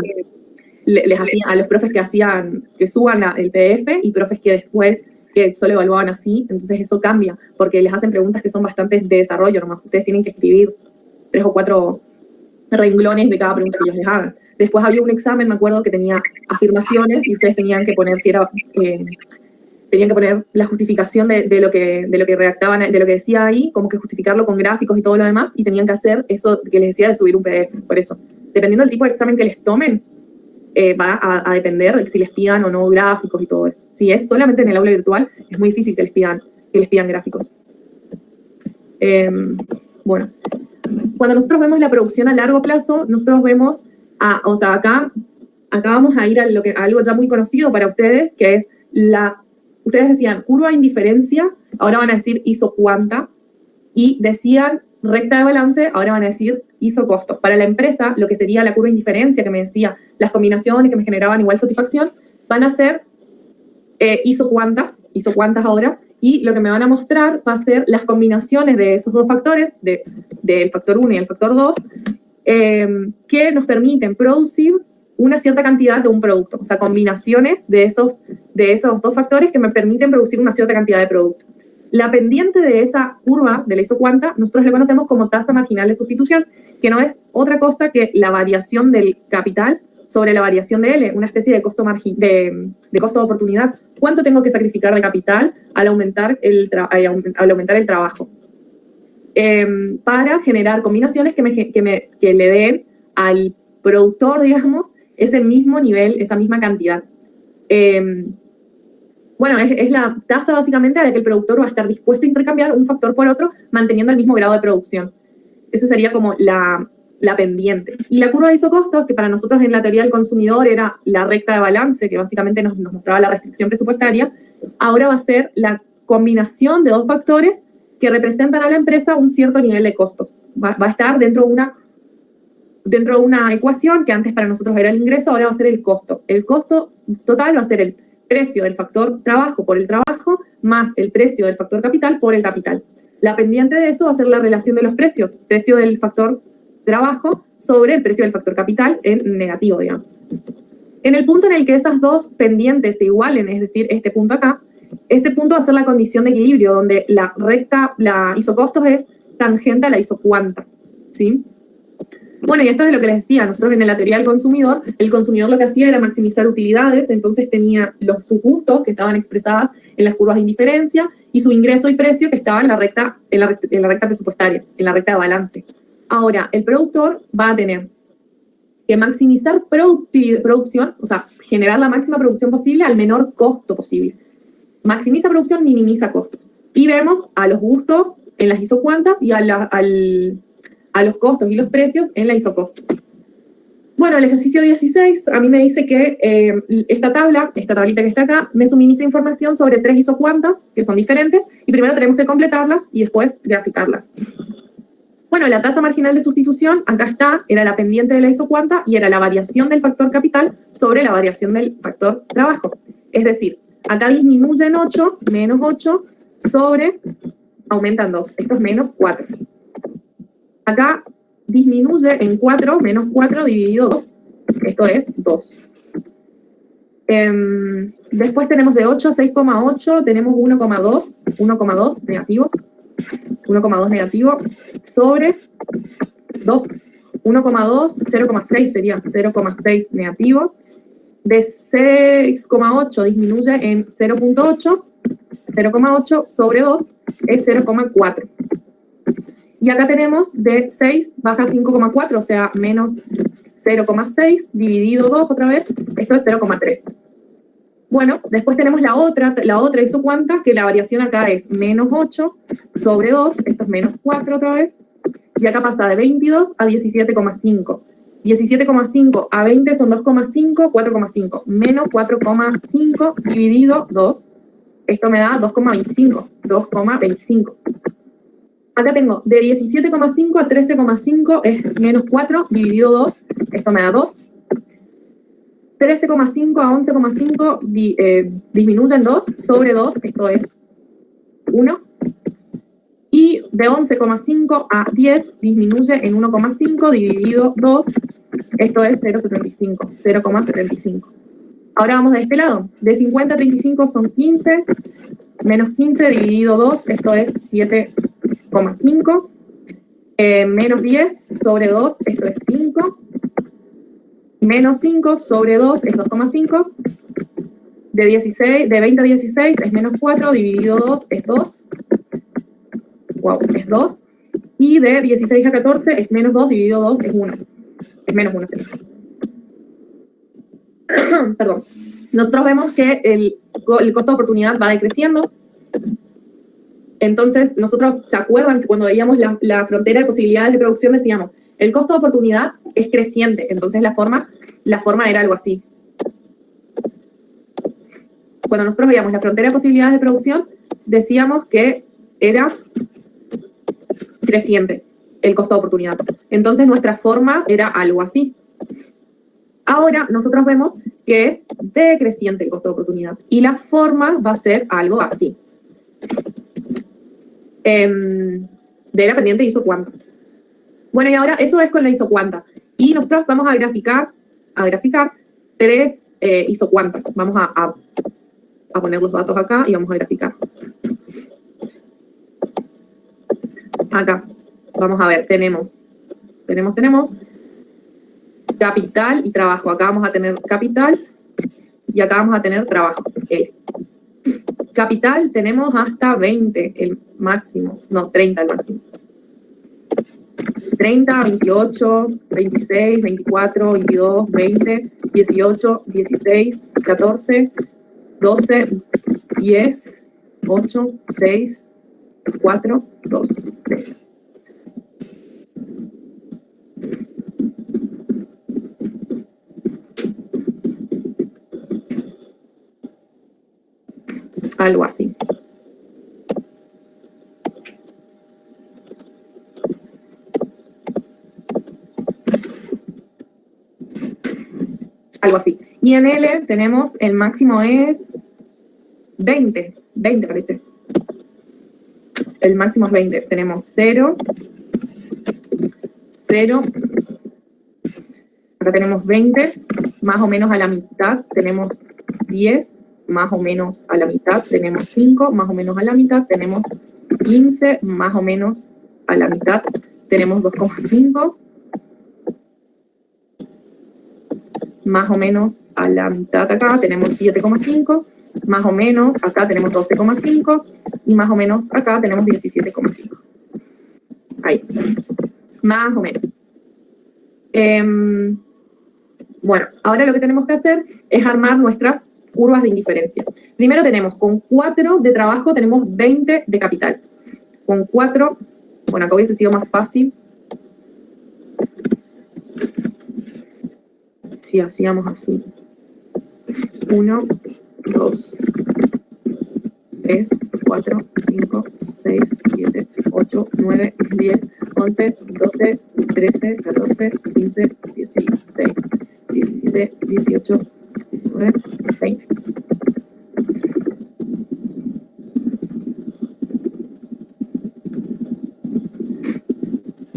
les hacían a los profes que suban el PDF y profes que después que solo evaluaban así, entonces eso cambia, porque les hacen preguntas que son bastante de desarrollo nomás. Ustedes tienen que escribir 3 o 4 renglones de cada pregunta que ellos les hagan. Después había un examen, me acuerdo, que tenía afirmaciones y ustedes tenían que poner si era... tenían que poner la justificación de lo que redactaban, de lo que decía ahí, como que justificarlo con gráficos y todo lo demás, y tenían que hacer eso que les decía de subir un PDF. Por eso, dependiendo del tipo de examen que les tomen, va a depender de si les pidan o no gráficos y todo eso. Si es solamente en el aula virtual, es muy difícil que les pidan gráficos. Bueno, cuando nosotros vemos la producción a largo plazo, nosotros vemos, o sea, acá vamos a ir a algo ya muy conocido para ustedes, que es ustedes decían curva de indiferencia, ahora van a decir isocuanta, y decían recta de balance, ahora van a decir isocostos. Para la empresa, lo que sería la curva de indiferencia, que me decía, las combinaciones que me generaban igual satisfacción, van a ser isocuantas ahora, y lo que me van a mostrar va a ser las combinaciones de esos dos factores, del factor 1 y el factor 2, que nos permiten producir una cierta cantidad de un producto, o sea, combinaciones de esos dos factores que me permiten producir una cierta cantidad de producto. La pendiente de esa curva de la isocuanta, nosotros le conocemos como tasa marginal de sustitución, que no es otra cosa que la variación del capital sobre la variación de L, una especie de costo de costo de oportunidad. ¿Cuánto tengo que sacrificar de capital al aumentar el trabajo? Para generar combinaciones que le den al productor, digamos, ese mismo nivel, esa misma cantidad. Bueno, es la tasa básicamente a la que el productor va a estar dispuesto a intercambiar un factor por otro, manteniendo el mismo grado de producción. Esa sería como la pendiente. Y la curva de isocostos, que para nosotros en la teoría del consumidor era la recta de balance, que básicamente nos mostraba la restricción presupuestaria, ahora va a ser la combinación de dos factores que representan a la empresa un cierto nivel de costo. Va a estar dentro de una ecuación que antes para nosotros era el ingreso, ahora va a ser el costo. El costo total va a ser el precio del factor trabajo por el trabajo más el precio del factor capital por el capital. La pendiente de eso va a ser la relación de los precios, precio del factor trabajo sobre el precio del factor capital en negativo, digamos. En el punto en el que esas dos pendientes se igualen, es decir, este punto acá, ese punto va a ser la condición de equilibrio, donde la isocostos es tangente a la isocuanta, ¿sí? Bueno, y esto es lo que les decía, nosotros en la teoría del consumidor, el consumidor lo que hacía era maximizar utilidades, entonces tenía sus gustos que estaban expresadas en las curvas de indiferencia y su ingreso y precio que estaba en la recta presupuestaria, en la recta de balance. Ahora, el productor va a tener que maximizar producción, o sea, generar la máxima producción posible al menor costo posible. Maximiza producción, minimiza costo. Y vemos a los gustos en las isocuantas y a los costos y los precios en la isocosto. Bueno, el ejercicio 16 a mí me dice que esta tablita que está acá, me suministra información sobre 3 isocuantas que son diferentes y primero tenemos que completarlas y después graficarlas. Bueno, la tasa marginal de sustitución, acá está, era la pendiente de la isocuanta y era la variación del factor capital sobre la variación del factor trabajo. Es decir, acá disminuye en 8, menos 8, sobre, aumentan 2, esto es menos 4. Acá disminuye en 4, menos 4 dividido 2, esto es 2. Después tenemos de 8 a 6,8, tenemos 1,2 negativo, 1,2 negativo, sobre 2, 1,2, 0,6 sería 0,6 negativo, de 6,8 disminuye en 0,8, 0,8 sobre 2 es 0,4. Y acá tenemos de 6 baja 5,4, o sea, menos 0,6 dividido 2 otra vez, esto es 0,3. Bueno, después tenemos la otra isocuanta, que la variación acá es menos 8 sobre 2, esto es menos 4 otra vez, y acá pasa de 22 a 17,5. 17,5 a 20 son 2,5, 4,5, menos 4,5 dividido 2, esto me da 2,25. Acá tengo de 17,5 a 13,5 es menos 4 dividido 2, esto me da 2. 13,5 a 11,5 disminuyen 2 sobre 2, esto es 1. Y de 11,5 a 10 disminuye en 1,5 dividido 2, Esto es 0,75, 0,75. Ahora vamos de este lado. De 50 a 35 son 15, menos 15 dividido 2, esto es 7,5. Menos 10 sobre 2, esto es 5. Menos 5 sobre 2 es 2,5. De 20 a 16 es menos 4, dividido 2 es 2. Wow, es 2. Y de 16 a 14 es menos 2, dividido 2 es 1. Es menos 1, sí. Perdón. Nosotros vemos que el costo de oportunidad va decreciendo. Entonces, nosotros, ¿se acuerdan que cuando veíamos la frontera de posibilidades de producción decíamos, el costo de oportunidad es creciente? Entonces, la forma era algo así. Cuando nosotros veíamos la frontera de posibilidades de producción, decíamos que era creciente el costo de oportunidad. Entonces, nuestra forma era algo así. Ahora, nosotros vemos que es decreciente el costo de oportunidad. Y la forma va a ser algo así. De la pendiente isocuanta. Bueno, y ahora eso es con la isocuanta. Y nosotros vamos a graficar 3 isocuantas. Vamos a poner los datos acá y vamos a graficar. Acá, vamos a ver, tenemos capital y trabajo. Acá vamos a tener capital y acá vamos a tener trabajo. Capital tenemos hasta 20 el máximo, no, 30 el máximo. 30, 28, 26, 24, 22, 20, 18, 16, 14, 12, 10, 8, 6, 4, 2, 0. Algo así. Algo así. Y en L tenemos, el máximo es 20 parece. El máximo es 20. Tenemos 0, 0. Acá tenemos 20, más o menos a la mitad tenemos 10, más o menos a la mitad tenemos 5, más o menos a la mitad tenemos 15, más o menos a la mitad tenemos 2,5, más o menos a la mitad acá tenemos 7,5, más o menos acá tenemos 12,5 y más o menos acá tenemos 17,5. Ahí, más o menos. Bueno, ahora lo que tenemos que hacer es armar nuestras curvas de indiferencia. Primero tenemos, con 4 de trabajo tenemos 20 de capital. Con 4, bueno, acá hubiese sido más fácil si hacíamos así. 1, 2, 3, 4, 5, 6, 7, 8, 9, 10, 11, 12, 13, 14, 15, 16, 17, 18, 19, 20.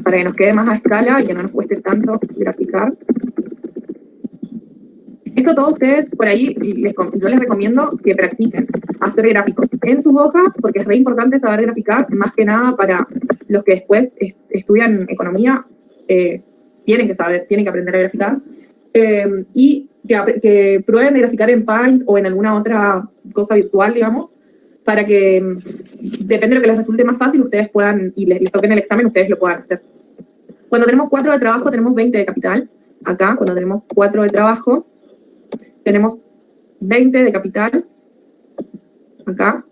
Para que nos quede más a escala y que no nos cueste tanto graficar. Esto todos ustedes por ahí, yo les recomiendo que practiquen hacer gráficos en sus hojas, porque es re importante saber graficar, más que nada para los que después estudian economía, tienen que aprender a graficar, y que prueben de graficar en Paint o en alguna otra cosa virtual, digamos, para que, depende de lo que les resulte más fácil, ustedes puedan, y les toquen el examen, ustedes lo puedan hacer. Cuando tenemos 4 de trabajo, tenemos 20 de capital. Acá, cuando tenemos 4 de trabajo, tenemos 20 de capital. Acá.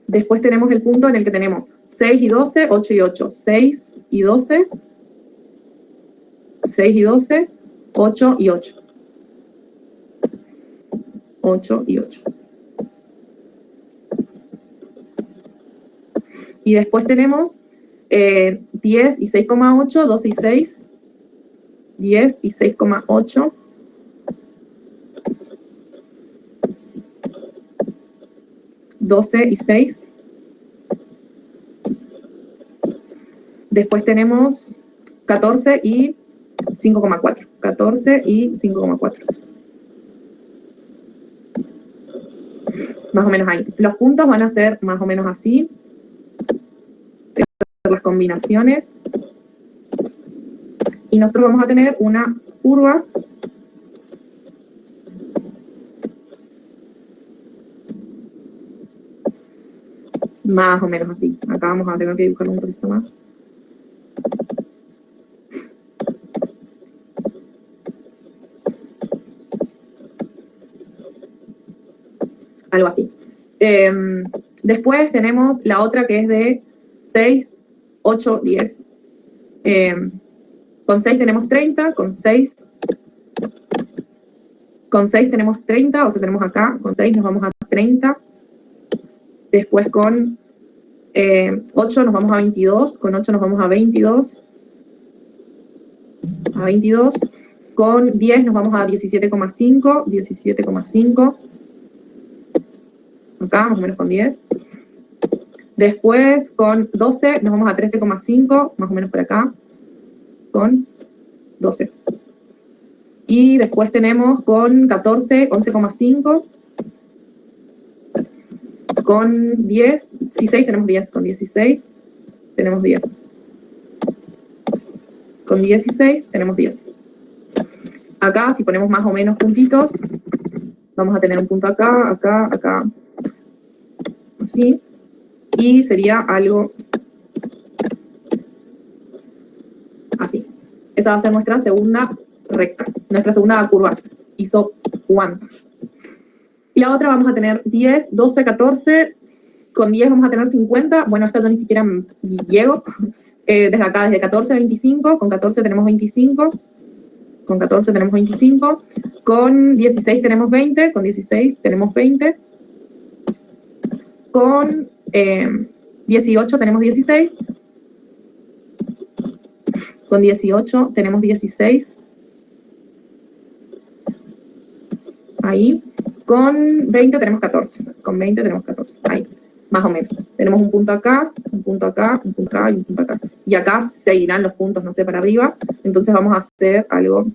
Después tenemos el punto en el que tenemos 6 y 12, 8 y 8. 6 y 12, 6 y 12, 8 y 8. 8 y 8. Y después tenemos 10 y 6,8, 12 y 6, 10 y 6,8, 12 y 6. Después tenemos 14 y 5,4. 14 y 5,4. Más o menos ahí. Los puntos van a ser más o menos así. Las combinaciones. Y nosotros vamos a tener una curva más o menos así. Acá vamos a tener que dibujarlo un poquito más. Algo así. Después tenemos la otra que es de 6, 8, 10. Con 6 tenemos 30, con 6 tenemos 30, o sea, tenemos acá, con 6 nos vamos a 30. Después con 8 nos vamos a 22, con 8 nos vamos a 22. A 22. Con 10 nos vamos a 17,5, 17,5. Acá, más o menos con 10. Después, con 12, nos vamos a 13,5, más o menos por acá, con 12. Y después tenemos con 14, 11,5. Con 10, 16 tenemos 10, con 16 tenemos 10. Con 16 tenemos 10. Acá, si ponemos más o menos puntitos, vamos a tener un punto acá, acá, acá, así, y sería algo así. Esa va a ser nuestra segunda recta, nuestra segunda curva isocuanta. Y la otra vamos a tener 10, 12, 14, con 10 vamos a tener 50, bueno, esta yo ni siquiera llego, desde acá, desde 14 a 25, con 14 tenemos 25, con 14 tenemos 25, con 16 tenemos 20, con 16 tenemos 20, con 18 tenemos 16, con 18 tenemos 16, ahí, con 20 tenemos 14, con 20 tenemos 14, ahí, más o menos. Tenemos un punto acá, un punto acá, un punto acá y un punto acá. Y acá seguirán los puntos, no sé, para arriba. Entonces vamos a hacer algo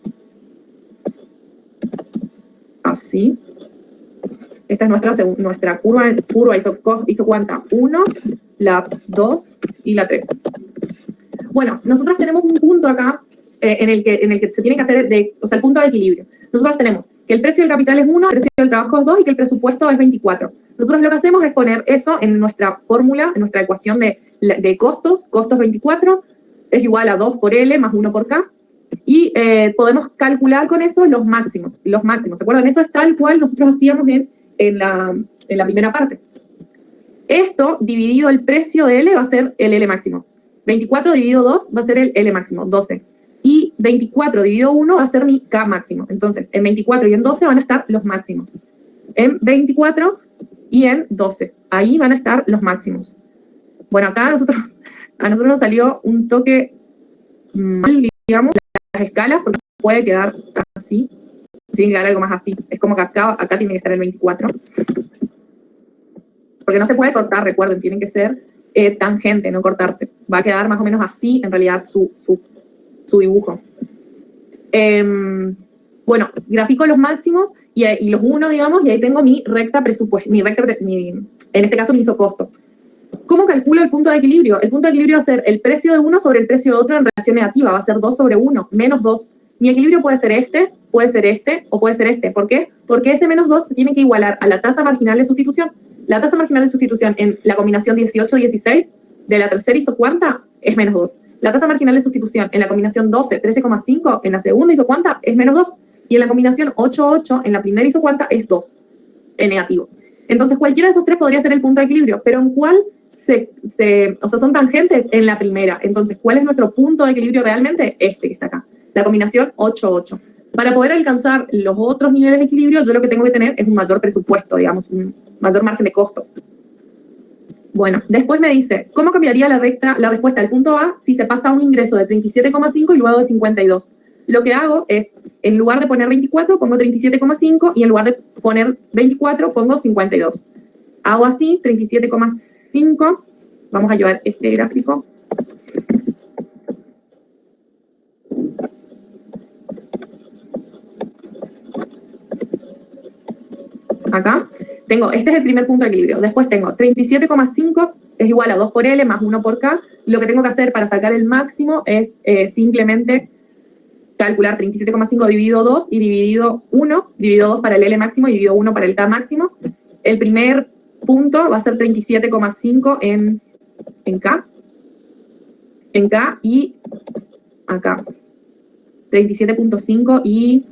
así. Esta es nuestra curva isocuanta 1, la 2 y la 3. Bueno, nosotros tenemos un punto acá en el que se tiene que hacer, o sea, el punto de equilibrio. Nosotros tenemos que el precio del capital es 1, el precio del trabajo es 2 y que el presupuesto es 24. Nosotros lo que hacemos es poner eso en nuestra fórmula, en nuestra ecuación de costos. Costos 24 es igual a 2 por L más 1 por K. Y podemos calcular con eso los máximos. ¿Se acuerdan? Eso es tal cual nosotros hacíamos en la primera parte. Esto dividido el precio de L va a ser el L máximo. 24 dividido 2 va a ser el L máximo, 12. Y 24 dividido 1 va a ser mi K máximo. Entonces, en 24 y en 12 van a estar los máximos. En 24 y en 12. Ahí van a estar los máximos. Bueno, acá a nosotros nos salió un toque mal, digamos, las escalas, porque puede quedar así. Tiene que quedar algo más así. Es como que acá tiene que estar el 24. Porque no se puede cortar, recuerden, tienen que ser tangente, no cortarse. Va a quedar más o menos así, en realidad, su dibujo. Bueno, grafico los máximos y los 1, digamos, y ahí tengo mi recta presupuesto, en este caso mi isocosto. ¿Cómo calculo el punto de equilibrio? El punto de equilibrio va a ser el precio de uno sobre el precio de otro en relación negativa, va a ser 2 sobre 1, menos 2. Mi equilibrio puede ser este o puede ser este. ¿Por qué? Porque ese menos 2 se tiene que igualar a la tasa marginal de sustitución. La tasa marginal de sustitución en la combinación 18-16 de la tercera isocuanta es menos 2. La tasa marginal de sustitución en la combinación 12-13,5 en la segunda isocuanta es menos 2. Y en la combinación 8-8 en la primera isocuanta es 2, en negativo. Entonces cualquiera de esos tres podría ser el punto de equilibrio, pero ¿en cuál o sea, son tangentes? En la primera. Entonces, ¿cuál es nuestro punto de equilibrio realmente? Este que está acá, la combinación 8-8. Para poder alcanzar los otros niveles de equilibrio, yo lo que tengo que tener es un mayor presupuesto, digamos, un mayor margen de costo. Bueno, después me dice, ¿cómo cambiaría la respuesta al punto A si se pasa a un ingreso de 37,5 y luego de 52? Lo que hago es, en lugar de poner 24, pongo 37,5 y en lugar de poner 24, pongo 52. Hago así, 37,5. Vamos a llevar este gráfico. acá, tengo, este es el primer punto de equilibrio. Después tengo 37,5 es igual a 2 por L más 1 por K. Lo que tengo que hacer para sacar el máximo es simplemente calcular 37,5 dividido 2 y dividido 1, dividido 2 para el L máximo y dividido 1 para el K máximo. El primer punto va a ser 37,5 en K. En K y acá. 37,5 y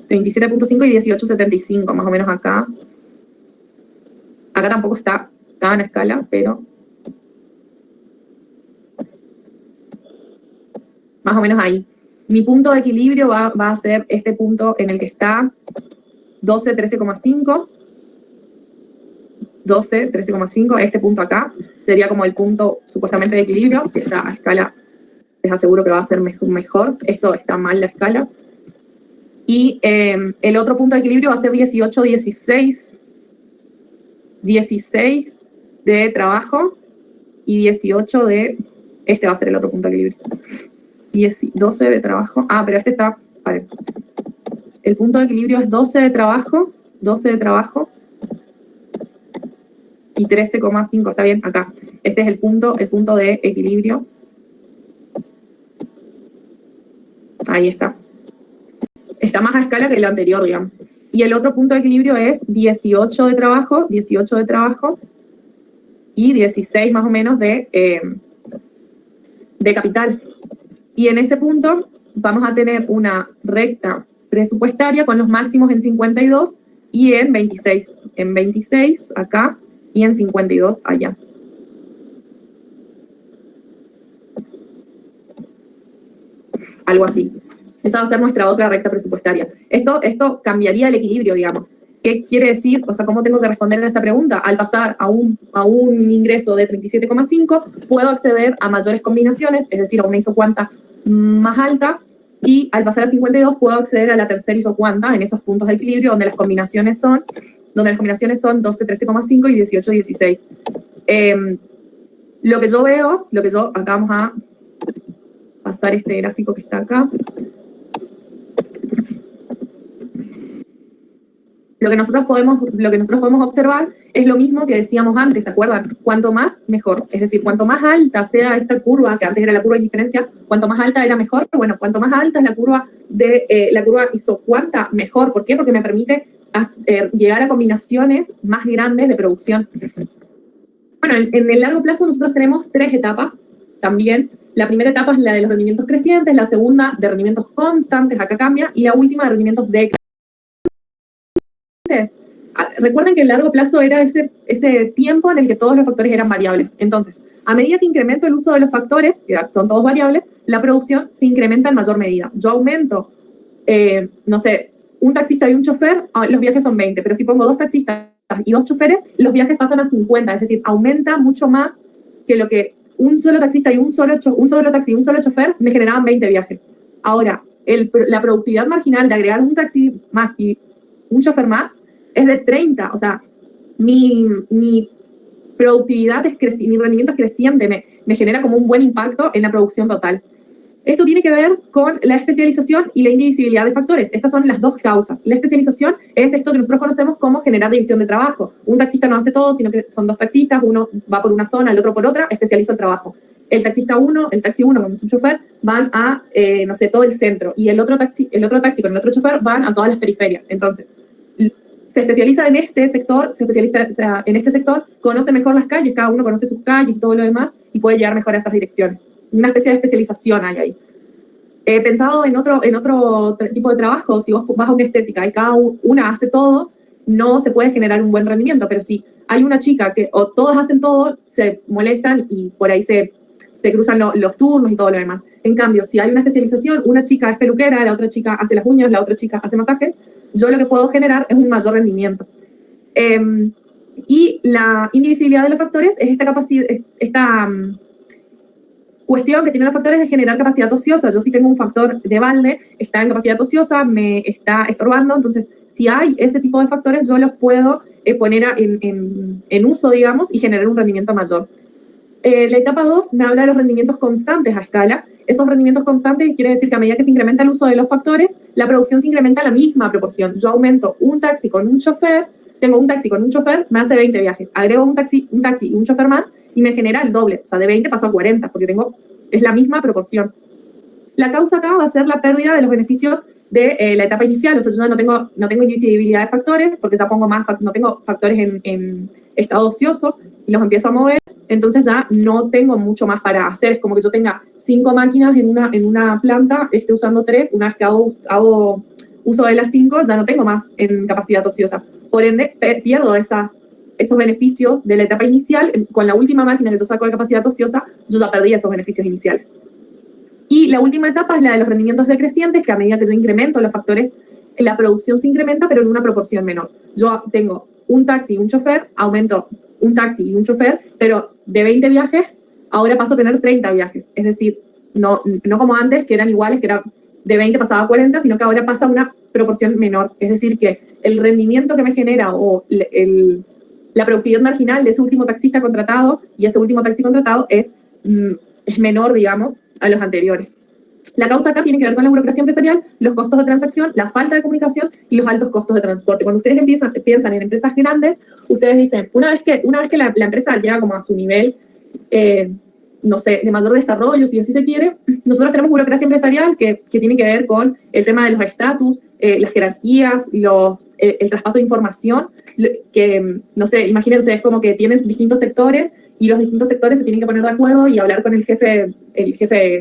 37,5 y 18,75, más o menos acá. Acá tampoco está tan a escala, pero más o menos ahí. Mi punto de equilibrio va a ser este punto en el que está 12, 13,5. 12, 13,5, este punto acá sería como el punto supuestamente de equilibrio. Si está a escala, les aseguro que va a ser mejor. Esto está mal la escala. Y el otro punto de equilibrio va a ser 18, 16. 16 de trabajo y 18 de... Este va a ser el otro punto de equilibrio. 12 de trabajo. Ah, pero este está... Vale. El punto de equilibrio es 12 de trabajo. 12 de trabajo. Y 13,5. Está bien, acá. Este es el punto de equilibrio. Ahí está. Está más a escala que el anterior, digamos. Y el otro punto de equilibrio es 18 de trabajo y 16 más o menos de capital. Y en ese punto vamos a tener una recta presupuestaria con los máximos en 52 y en 26. En 26 acá y en 52 allá. Algo así. Esa va a ser nuestra otra recta presupuestaria. Esto cambiaría el equilibrio, digamos. ¿Qué quiere decir? O sea, ¿cómo tengo que responder a esa pregunta? Al pasar a un ingreso de 37,5, puedo acceder a mayores combinaciones, es decir, a una isocuanta más alta, y al pasar a 52 puedo acceder a la tercera isocuanta en esos puntos de equilibrio donde las combinaciones son 12, 13,5 y 18, 16. Lo que yo veo, acá vamos a pasar este gráfico que está acá. Lo que nosotros podemos observar es lo mismo que decíamos antes, ¿se acuerdan? Cuanto más, mejor. Es decir, cuanto más alta sea esta curva, que antes era la curva de indiferencia, cuanto más alta era mejor. Bueno, cuanto más alta es la curva isocuanta, mejor. ¿Por qué? Porque me permite llegar a combinaciones más grandes de producción. Bueno, en el largo plazo nosotros tenemos 3 etapas también. La primera etapa es la de los rendimientos crecientes, la segunda de rendimientos constantes, acá cambia, y la última de rendimientos decrecientes. Recuerden que el largo plazo era ese tiempo en el que todos los factores eran variables. Entonces, a medida que incremento el uso de los factores, que son todos variables, la producción se incrementa en mayor medida. Yo aumento, no sé, un taxista y un chofer, los viajes son 20, pero si pongo 2 taxistas y 2 choferes, los viajes pasan a 50, es decir, aumenta mucho más que lo que un solo taxista y un solo taxi y un solo chofer me generaban 20 viajes. Ahora, la productividad marginal de agregar un taxi más y un chofer más es de 30, o sea, mi productividad mi rendimiento es creciente, me genera como un buen impacto en la producción total. Esto tiene que ver con la especialización y la indivisibilidad de factores. Estas son las 2 causas. La especialización es esto que nosotros conocemos como generar división de trabajo. Un taxista no hace todo, sino que son 2 taxistas, uno va por una zona, el otro por otra, especializo el trabajo. El taxi 1, como es un chofer, van a, no sé, todo el centro, y el otro taxi con el otro chofer van a todas las periferias. Entonces, se especializa en este sector, conoce mejor las calles, cada uno conoce sus calles y todo lo demás, y puede llegar mejor a esas direcciones. Una especie de especialización hay ahí. Pensado en otro tipo de trabajo, si vos vas a una estética y cada una hace todo, no se puede generar un buen rendimiento, pero si hay una chica que o todas hacen todo, se molestan y por ahí se cruzan los turnos y todo lo demás. En cambio, si hay una especialización, una chica es peluquera, la otra chica hace las uñas, la otra chica hace masajes, yo lo que puedo generar es un mayor rendimiento. Y la indivisibilidad de los factores es esta cuestión que tienen los factores de generar capacidad ociosa. Yo si tengo un factor de balde, está en capacidad ociosa, me está estorbando, entonces si hay ese tipo de factores, yo los puedo poner en uso, digamos, y generar un rendimiento mayor. la etapa 2 me habla de los rendimientos constantes a escala. Esos rendimientos constantes quiere decir que a medida que se incrementa el uso de los factores, la producción se incrementa a la misma proporción. Yo aumento un taxi con un chofer, tengo un taxi con un chofer, me hace 20 viajes. Agrego un taxi y un chofer más y me genera el doble. O sea, de 20 paso a 40 porque es la misma proporción. La causa acá va a ser la pérdida de los beneficios de la etapa inicial. O sea, yo no tengo indivisibilidad de factores porque ya no tengo factores en estado ocioso y los empiezo a mover. Entonces ya no tengo mucho más para hacer. Es como que yo tenga 5 máquinas en una planta, esté usando 3, una vez que hago uso de las 5, ya no tengo más en capacidad ociosa. Por ende, pierdo esos beneficios de la etapa inicial. Con la última máquina que yo saco de capacidad ociosa, yo ya perdí esos beneficios iniciales. Y la última etapa es la de los rendimientos decrecientes, que a medida que yo incremento los factores, la producción se incrementa, pero en una proporción menor. Yo tengo un taxi y un chofer, aumento un taxi y un chofer, pero de 20 viajes, ahora paso a tener 30 viajes. Es decir, no como antes, que eran iguales, que era de 20 pasaba a 40, sino que ahora pasa a una proporción menor. Es decir, que el rendimiento que me genera o la productividad marginal de ese último taxista contratado y ese último taxi contratado es menor, digamos, a los anteriores. La causa acá tiene que ver con la burocracia empresarial, los costos de transacción, la falta de comunicación y los altos costos de transporte. Cuando ustedes piensan en empresas grandes, ustedes dicen, una vez que la empresa llega como a su nivel, no sé, de mayor desarrollo, si así se quiere, nosotros tenemos burocracia empresarial que tiene que ver con el tema de los estatus, las jerarquías, el traspaso de información, que, no sé, imagínense, es como que tienen distintos sectores y los distintos sectores se tienen que poner de acuerdo y hablar con el jefe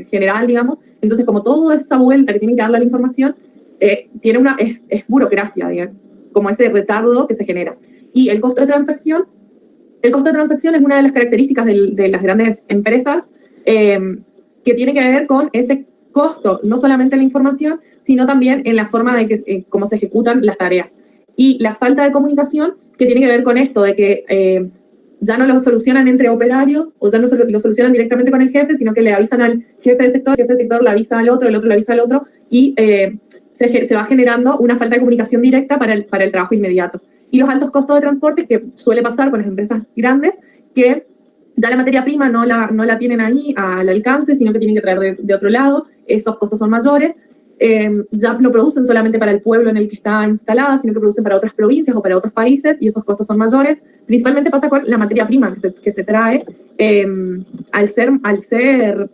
general, digamos. Entonces, como toda esa vuelta que tienen que darle a la información, es burocracia, digamos, como ese retardo que se genera. Y el costo de transacción es una de las características de las grandes empresas que tiene que ver con ese costo, no solamente en la información, sino también en la forma de cómo se ejecutan las tareas. Y la falta de comunicación, que tiene que ver con esto, de que ya no lo solucionan entre operarios, o ya no lo solucionan directamente con el jefe, sino que le avisan al jefe de sector, el jefe de sector le avisa al otro, el otro le avisa al otro, y se va generando una falta de comunicación directa para el trabajo inmediato. Y los altos costos de transporte, que suele pasar con las empresas grandes, que ya la materia prima no la tienen ahí al alcance, sino que tienen que traer de otro lado, esos costos son mayores, ya no producen solamente para el pueblo en el que está instalada, sino que producen para otras provincias o para otros países, y esos costos son mayores. Principalmente pasa con la materia prima que se trae, al ser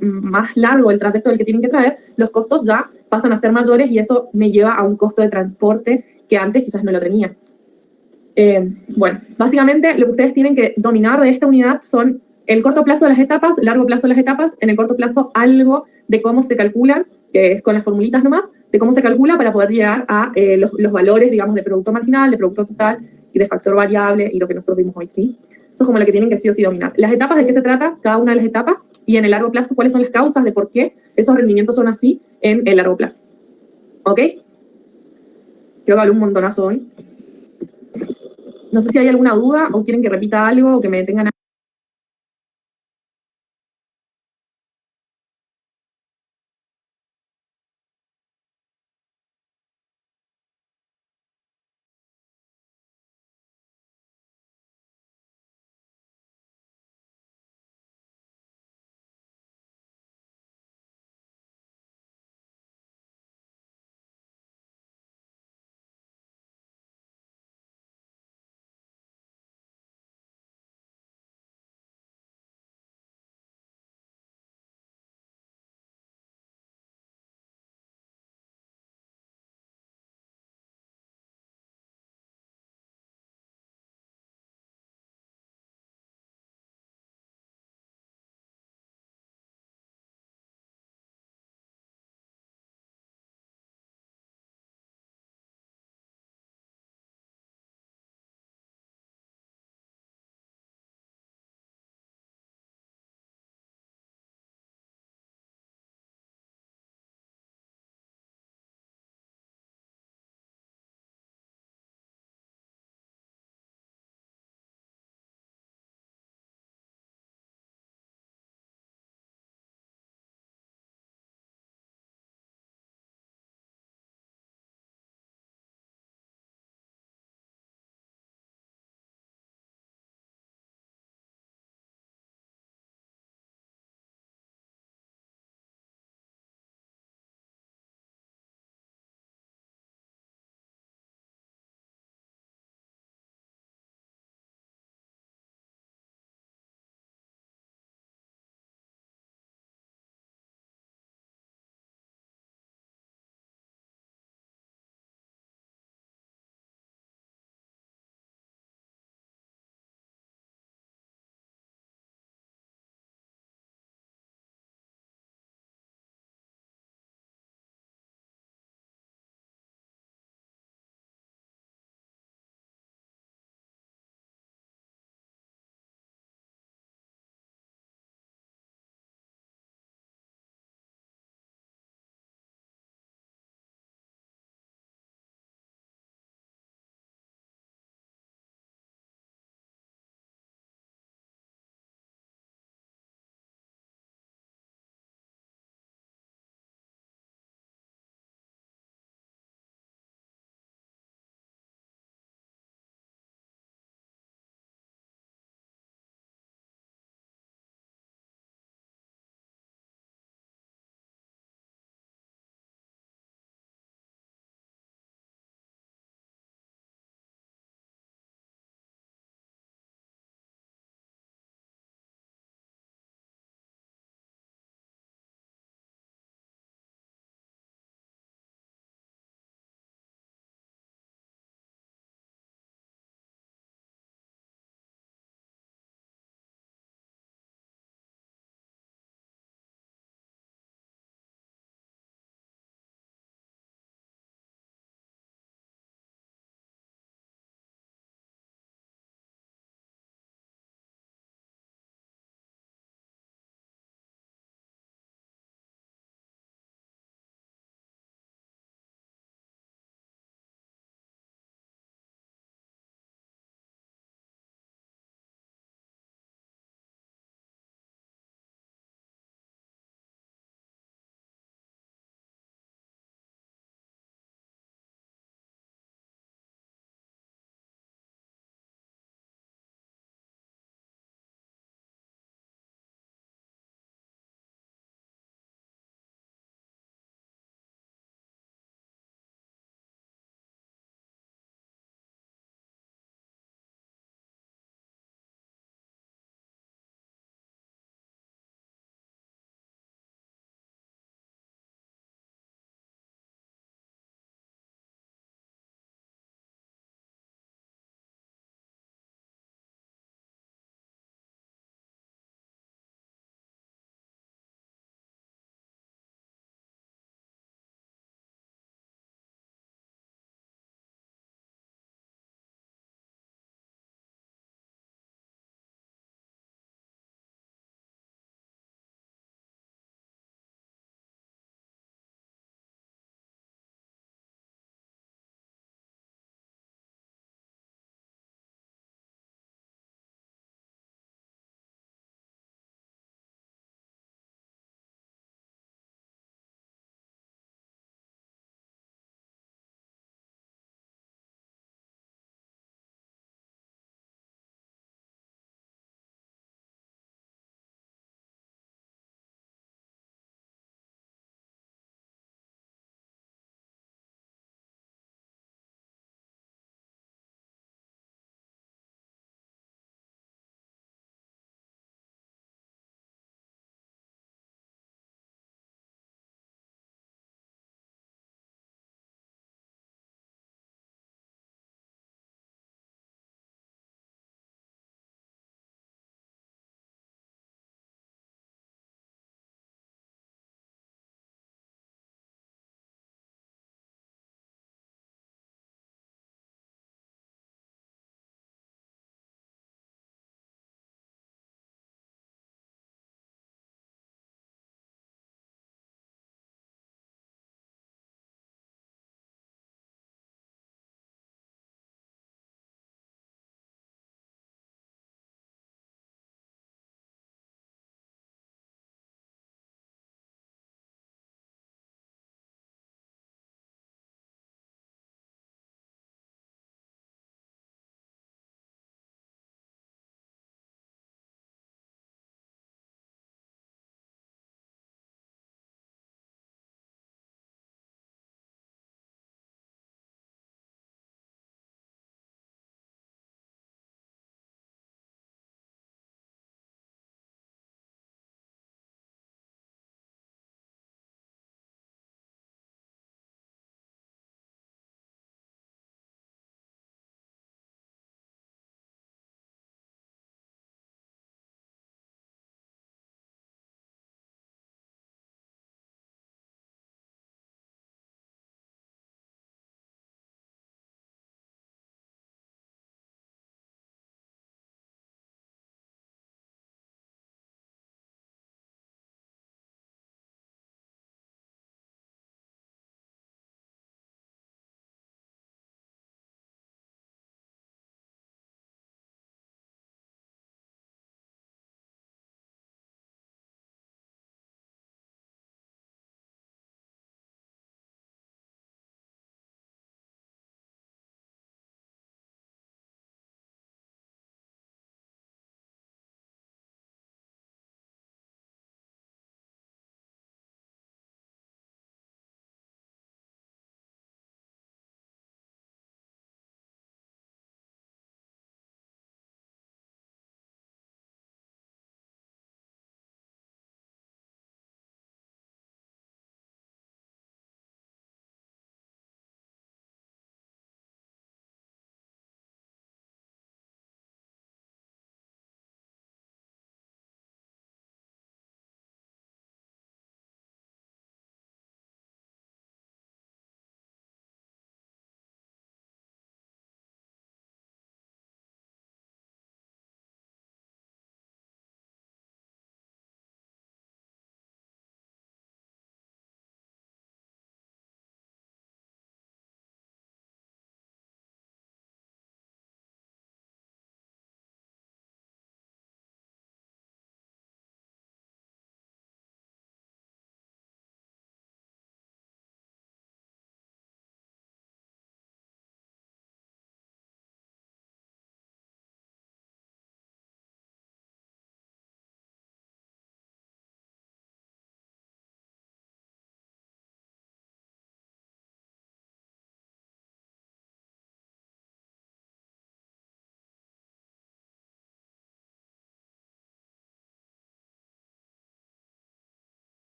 más largo el trayecto del que tienen que traer, los costos ya pasan a ser mayores y eso me lleva a un costo de transporte que antes quizás no lo tenía. Bueno, básicamente lo que ustedes tienen que dominar de esta unidad son el corto plazo de las etapas, el largo plazo de las etapas, en el corto plazo algo de cómo se calculan, que es con las formulitas nomás, de cómo se calcula para poder llegar a los valores, digamos, de producto marginal, de producto total y de factor variable y lo que nosotros vimos hoy, ¿sí? Eso es como lo que tienen que sí o sí dominar. Las etapas, ¿de qué se trata? Cada una de las etapas y en el largo plazo, ¿cuáles son las causas de por qué esos rendimientos son así en el largo plazo? ¿Ok? Creo que hablé un montonazo hoy. No sé si hay alguna duda o quieren que repita algo o que me tengan